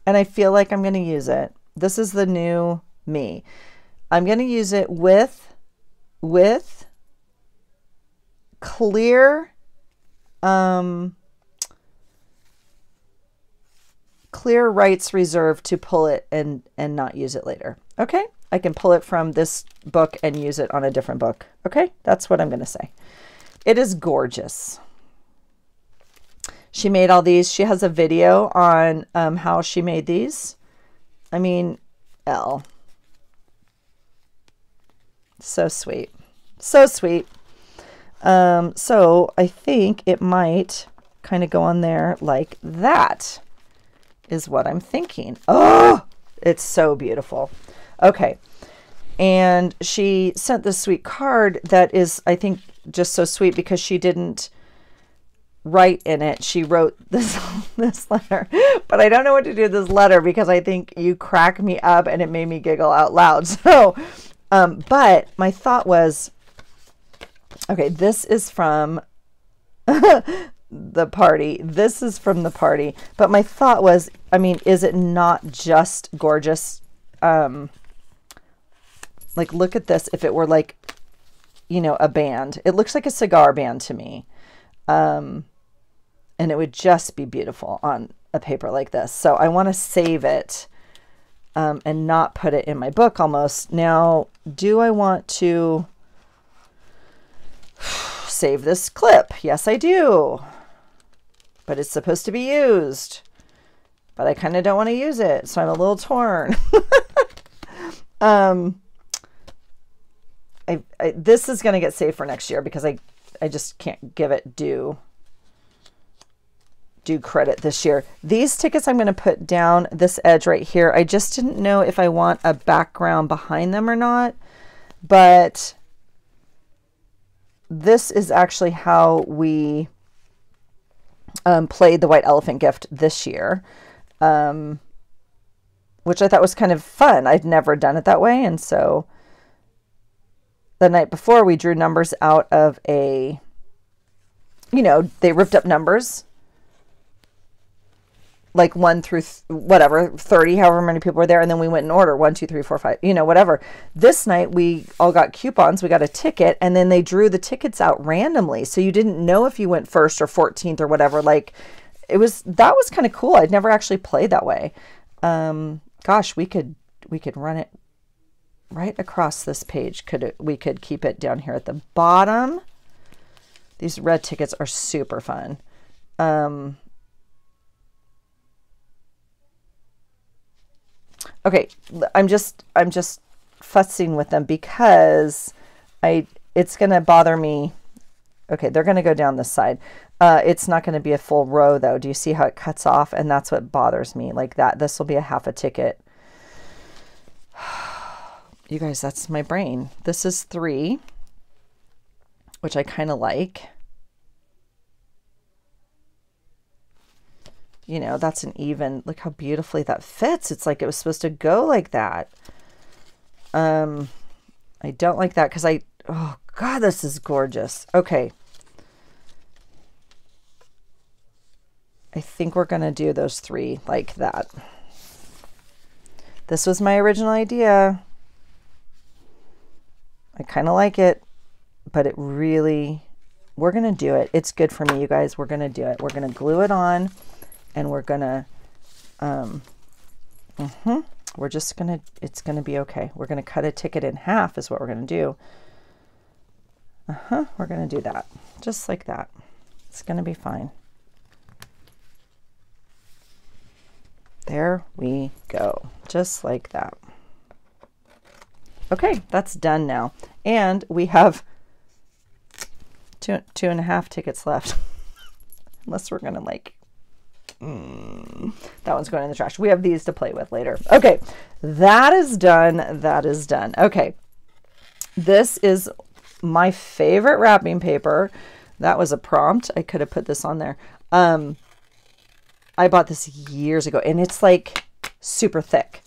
And I feel like I'm going to use it. This is the new me. I'm going to use it with clear clear rights reserved to pull it and not use it later. Okay? I can pull it from this book and use it on a different book. Okay? That's what I'm going to say. It is gorgeous. She made all these. She has a video on how she made these. I mean, Elle. So sweet. So sweet. So I think it might kind of go on there like that is what I'm thinking. Oh, it's so beautiful. Okay. And she sent this sweet card that is, I think, just so sweet because she didn't write in it. She wrote this letter, but I don't know what to do with this letter because I think you crack me up and it made me giggle out loud. So, but my thought was, okay, this is from the party. This is from the party. But my thought was, I mean, is it not just gorgeous? Like, look at this. If it were like, you know, a band, it looks like a cigar band to me. And it would just be beautiful on a paper like this. So I want to save it and not put it in my book almost. Now, do I want to save this clip? Yes, I do. But it's supposed to be used. But I kind of don't want to use it. So I'm a little torn. This is going to get saved for next year because I just can't give it due credit this year. These tickets I'm going to put down this edge right here. I just didn't know if I want a background behind them or not, but this is actually how we played the White Elephant Gift this year, which I thought was kind of fun. I'd never done it that way, and so the night before we drew numbers out of a, you know, they ripped up numbers like 1 through whatever, 30, however many people were there. And then we went in order, 1, 2, 3, 4, 5, you know, whatever. This night we all got coupons. We got a ticket and then they drew the tickets out randomly. So you didn't know if you went first or 14th or whatever. Like that was kind of cool. I'd never actually played that way. Gosh, we could run it right across this page. We could keep it down here at the bottom. These red tickets are super fun. Okay, I'm just fussing with them because it's going to bother me. Okay, they're going to go down this side. It's not going to be a full row though. Do you see how it cuts off? And that's what bothers me like that. This will be a half a ticket. You guys, that's my brain. This is 3, which I kind of like. You know, that's an even, look how beautifully that fits. It's like it was supposed to go like that. I don't like that because oh God, this is gorgeous. Okay. I think we're going to do those 3 like that. This was my original idea. I kind of like it, but it really, we're going to do it. It's good for me, you guys. We're going to do it. We're going to glue it on, and we're going to, we're just going to, it's going to be okay. We're going to cut a ticket in half is what we're going to do. We're going to do that. Just like that. It's going to be fine. There we go. Just like that. Okay, that's done now. And we have two and a half tickets left. Unless we're going to like, that one's going in the trash. We have these to play with later. Okay, that is done. That is done. Okay, this is my favorite wrapping paper. That was a prompt. I could have put this on there. I bought this years ago, and it's like super thick.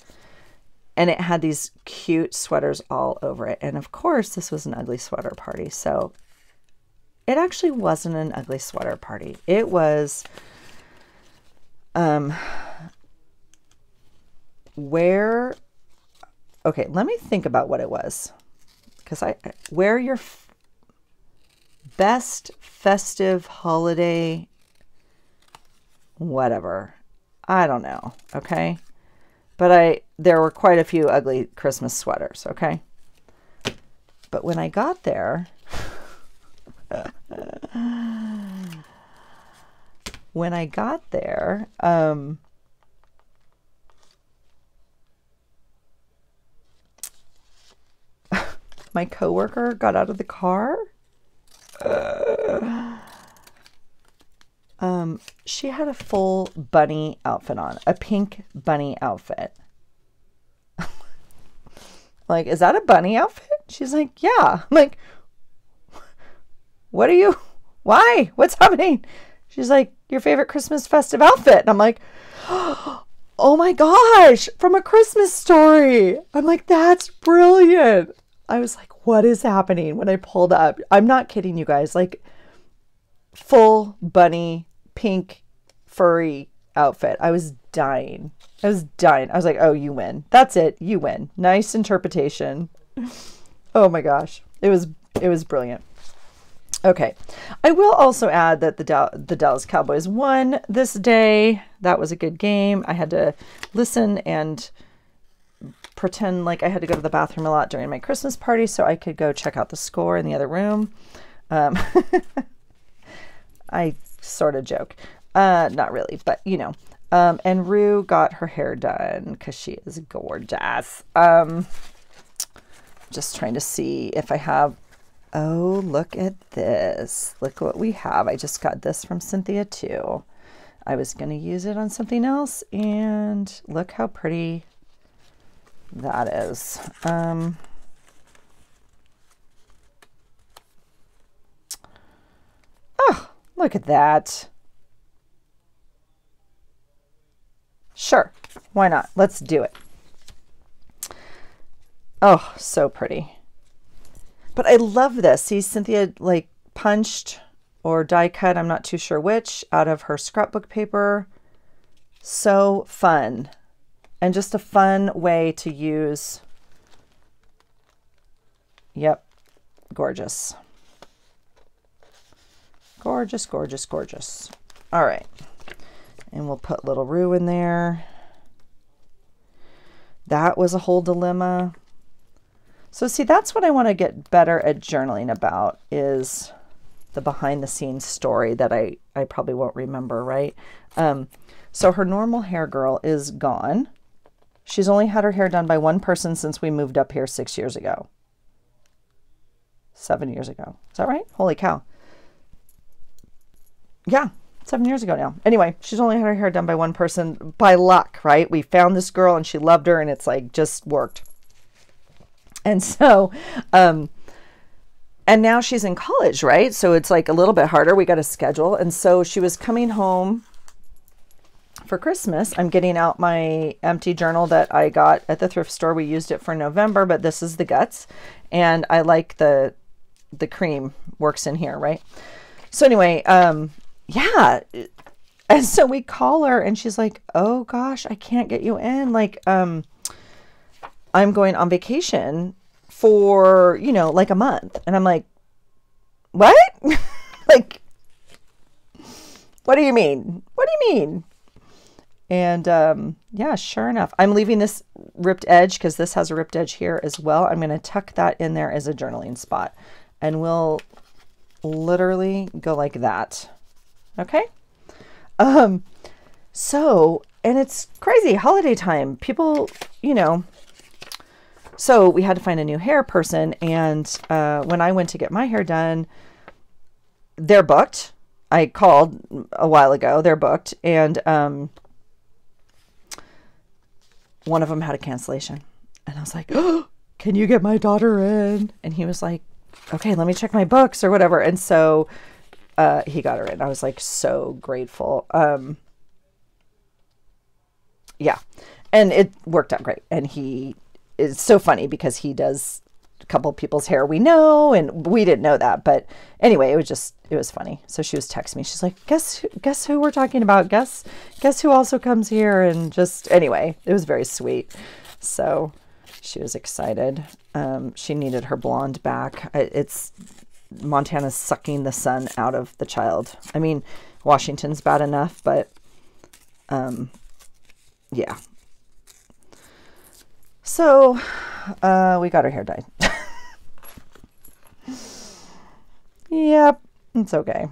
And it had these cute sweaters all over it. And of course, this was an ugly sweater party. So it actually wasn't an ugly sweater party. It was okay, let me think about what it was. Because wear your best festive holiday, whatever. I don't know. Okay. But there were quite a few ugly Christmas sweaters. Okay. But when I got there, my coworker got out of the car. She had a full bunny outfit on, a pink bunny outfit. Like, is that a bunny outfit? She's like, yeah. I'm like, why? What's happening? She's like, your favorite Christmas festive outfit. And I'm like, oh my gosh, from A Christmas Story. I'm like, that's brilliant. I was like, what is happening when I pulled up? I'm not kidding you guys. Like, full bunny, pink, furry outfit. I was dying. I was like, oh, you win. That's it. You win. Nice interpretation. Oh my gosh. It was brilliant. Okay. I will also add that the Dallas Cowboys won this day. That was a good game. I had to listen and pretend like I had to go to the bathroom a lot during my Christmas party so I could go check out the score in the other room. I sort of joke. Not really, but you know. And Rue got her hair done because she is gorgeous. Just trying to see if I have... Oh, look at this. Look what we have. I just got this from Cynthia too. I was going to use it on something else, and look how pretty that is. Oh, look at that. Sure, why not? Let's do it. Oh, so pretty. But I love this. See, Cynthia like punched or die cut, I'm not too sure which, out of her scrapbook paper. So fun. And just a fun way to use. Yep, gorgeous. Gorgeous, gorgeous, gorgeous. All right. And we'll put little Rue in there. That was a whole dilemma. So see, that's what I want to get better at journaling about, is the behind the scenes story that I probably won't remember, right? So her normal hair girl is gone. She's only had her hair done by one person since we moved up here 6 years ago. 7 years ago. Is that right? Holy cow. Yeah, 7 years ago now. Anyway, she's only had her hair done by one person by luck, right? We found this girl and she loved her and it's like just worked. And so, and now she's in college, right? So it's like a little bit harder. We got a schedule. And so she was coming home for Christmas. I'm getting out my empty journal that I got at the thrift store. We used it for November, but this is the guts. And I like the cream works in here, right? So anyway, yeah. And so we call her and she's like, oh gosh, I can't get you in. Like, I'm going on vacation for, you know, like a month. And I'm like, what? Like, what do you mean? What do you mean? And yeah, sure enough, I'm leaving this ripped edge because this has a ripped edge here as well. I'm going to tuck that in there as a journaling spot, and we'll literally go like that. Okay. So, and it's crazy holiday time. People, you know, so we had to find a new hair person. And when I went to get my hair done, they're booked. I called a while ago. They're booked. And one of them had a cancellation. And I was like, oh, can you get my daughter in? And he was like, okay, let me check my books or whatever. And so he got her in. I was like so grateful. Yeah. And it worked out great. And he is so funny because he does a couple of people's hair we know, and we didn't know that. But anyway, it was funny. So she was texting me. She's like, guess who we're talking about? Guess who also comes here? And just, anyway, it was very sweet. So she was excited. She needed her blonde back. Montana's sucking the sun out of the child. I mean, Washington's bad enough, but yeah. So we got her hair dyed. Yep, it's okay.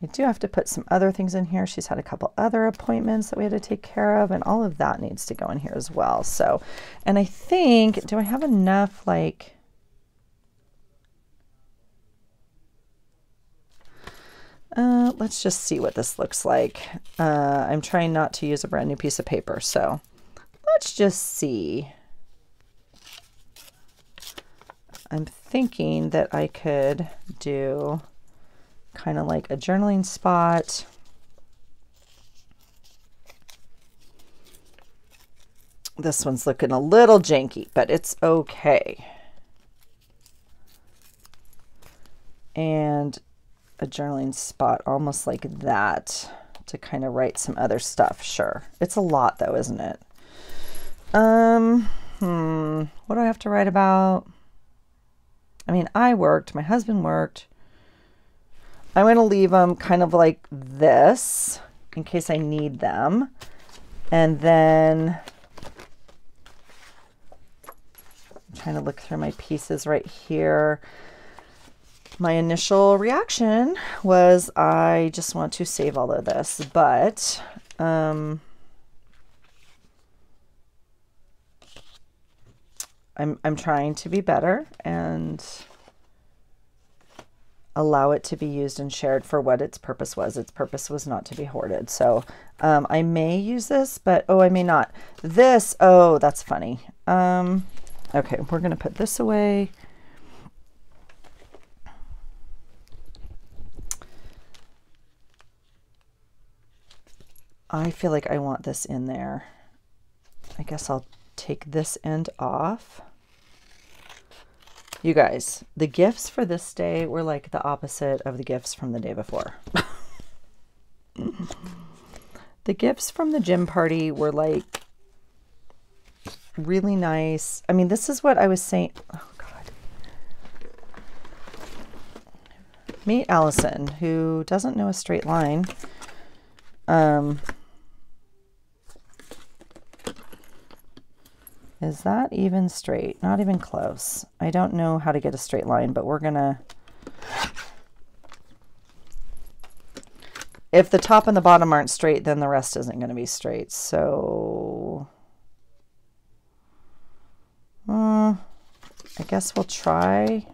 I do have to put some other things in here. She's had a couple other appointments that we had to take care of, and all of that needs to go in here as well. So, and I think, do I have enough, like, let's just see what this looks like. I'm trying not to use a brand new piece of paper, so let's just see. I'm thinking that I could do kind of like a journaling spot. This one's looking a little janky, but it's okay. And a journaling spot almost like that to kind of write some other stuff. Sure. It's a lot though, isn't it? What do I have to write about? I mean, I worked, my husband worked. I'm going to leave them kind of like this in case I need them. And then I'm trying to look through my pieces right here. My initial reaction was I just want to save all of this, but I'm trying to be better and allow it to be used and shared for what its purpose was. Its purpose was not to be hoarded. So I may use this, but I may not. This, that's funny. Okay, we're going to put this away. I feel like I want this in there. I guess I'll take this end off. You guys, the gifts for this day were like the opposite of the gifts from the day before. The gifts from the gym party were like really nice. I mean, this is what I was saying. Oh, God. Meet Allison, who doesn't know a straight line. Is that even straight? Not even close. I don't know how to get a straight line, but we're gonna... If the top and the bottom aren't straight, then the rest isn't going to be straight. So... I guess we'll try...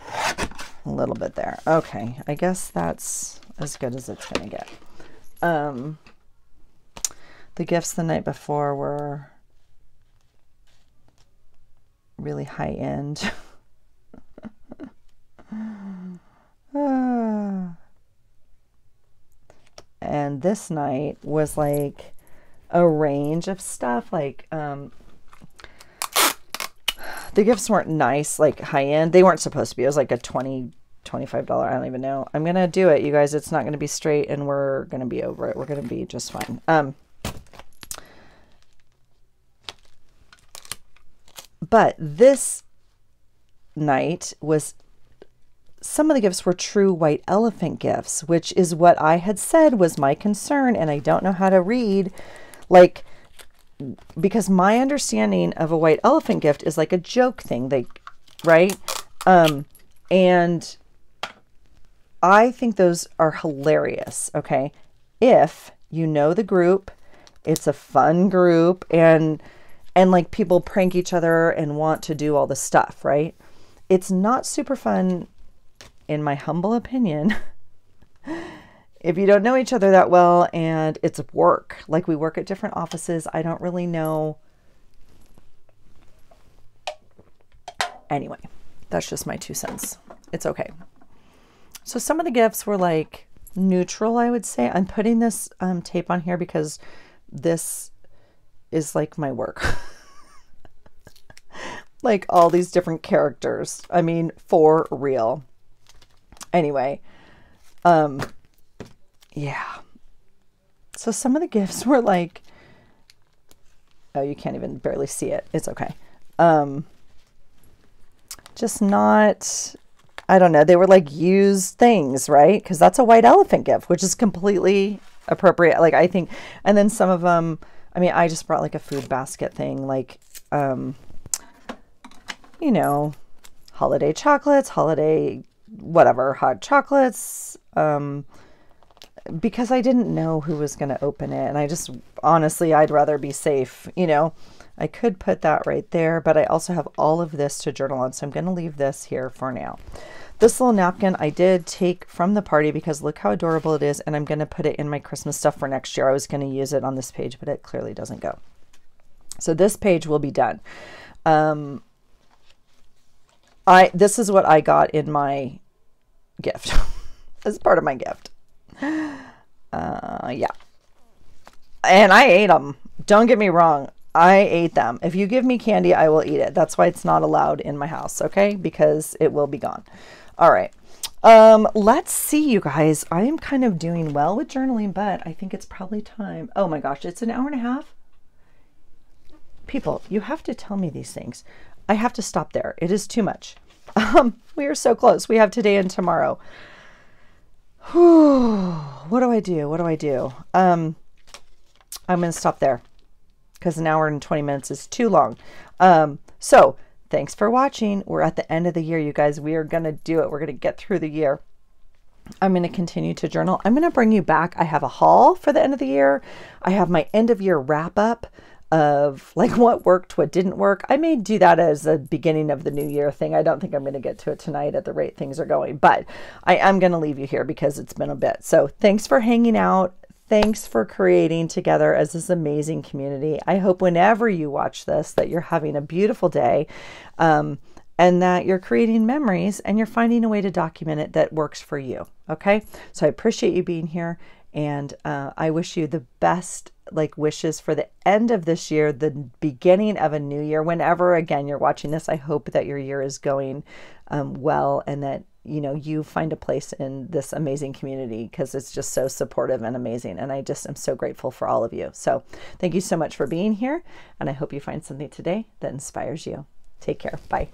a little bit there. Okay, I guess that's as good as it's going to get. The gifts the night before were really high end. And this night was like a range of stuff. Like the gifts weren't nice, like high end. They weren't supposed to be. It was like a $25. I don't even know. I'm gonna do it, you guys. It's not gonna be straight, and we're gonna be over it. We're gonna be just fine. But this night was, some of the gifts were true white elephant gifts, which is what I had said was my concern. And I don't know how to read, like, because my understanding of a white elephant gift is like a joke thing, right? And I think those are hilarious. Okay. If you know the group, it's a fun group, and like people prank each other and want to do all the stuff, right? It's not super fun, in my humble opinion, if you don't know each other that well and it's work. Like, we work at different offices. I don't really know. Anyway, that's just my 2 cents. It's okay. So some of the gifts were like neutral, I would say. I'm putting this tape on here because this is like my work. Like all these different characters. I mean, for real. Anyway, yeah. So some of the gifts were like, oh, you can't even barely see it. It's okay. Just not, I don't know. They were like used things, right? Because that's a white elephant gift, which is completely appropriate. Like, I think, and then some of them, I mean, I just brought like a food basket thing, like, you know, holiday chocolates, holiday, whatever, hot chocolates, because I didn't know who was going to open it. And I just, honestly, I'd rather be safe. You know, I could put that right there, but I also have all of this to journal on. So I'm going to leave this here for now. This little napkin I did take from the party because look how adorable it is. And I'm going to put it in my Christmas stuff for next year. I was going to use it on this page, but it clearly doesn't go. So this page will be done. This is what I got in my gift as part of my gift. Yeah. And I ate them. Don't get me wrong. I ate them. If you give me candy, I will eat it. That's why it's not allowed in my house. Okay. Because it will be gone. All right. Let's see, you guys. I am kind of doing well with journaling, but I think it's probably time. Oh my gosh. It's an hour and a half. People, you have to tell me these things. I have to stop there. It is too much. We are so close. We have today and tomorrow. What do I do? What do I do? I'm going to stop there because an hour and 20 minutes is too long. So thanks for watching. We're at the end of the year, you guys. We are going to do it. We're going to get through the year. I'm going to continue to journal. I'm going to bring you back. I have a haul for the end of the year. I have my end of year wrap up of like what worked, what didn't work. I may do that as a beginning of the new year thing. I don't think I'm going to get to it tonight at the rate things are going, but I am going to leave you here because it's been a bit. So thanks for hanging out. Thanks for creating together as this amazing community. I hope whenever you watch this that you're having a beautiful day, and that you're creating memories and you're finding a way to document it that works for you. Okay. So I appreciate you being here, and I wish you the best wishes for the end of this year, the beginning of a new year. Whenever again you're watching this, I hope that your year is going well, and that you find a place in this amazing community because it's just so supportive and amazing. And I just am so grateful for all of you. So thank you so much for being here, and I hope you find something today that inspires you. Take care. Bye.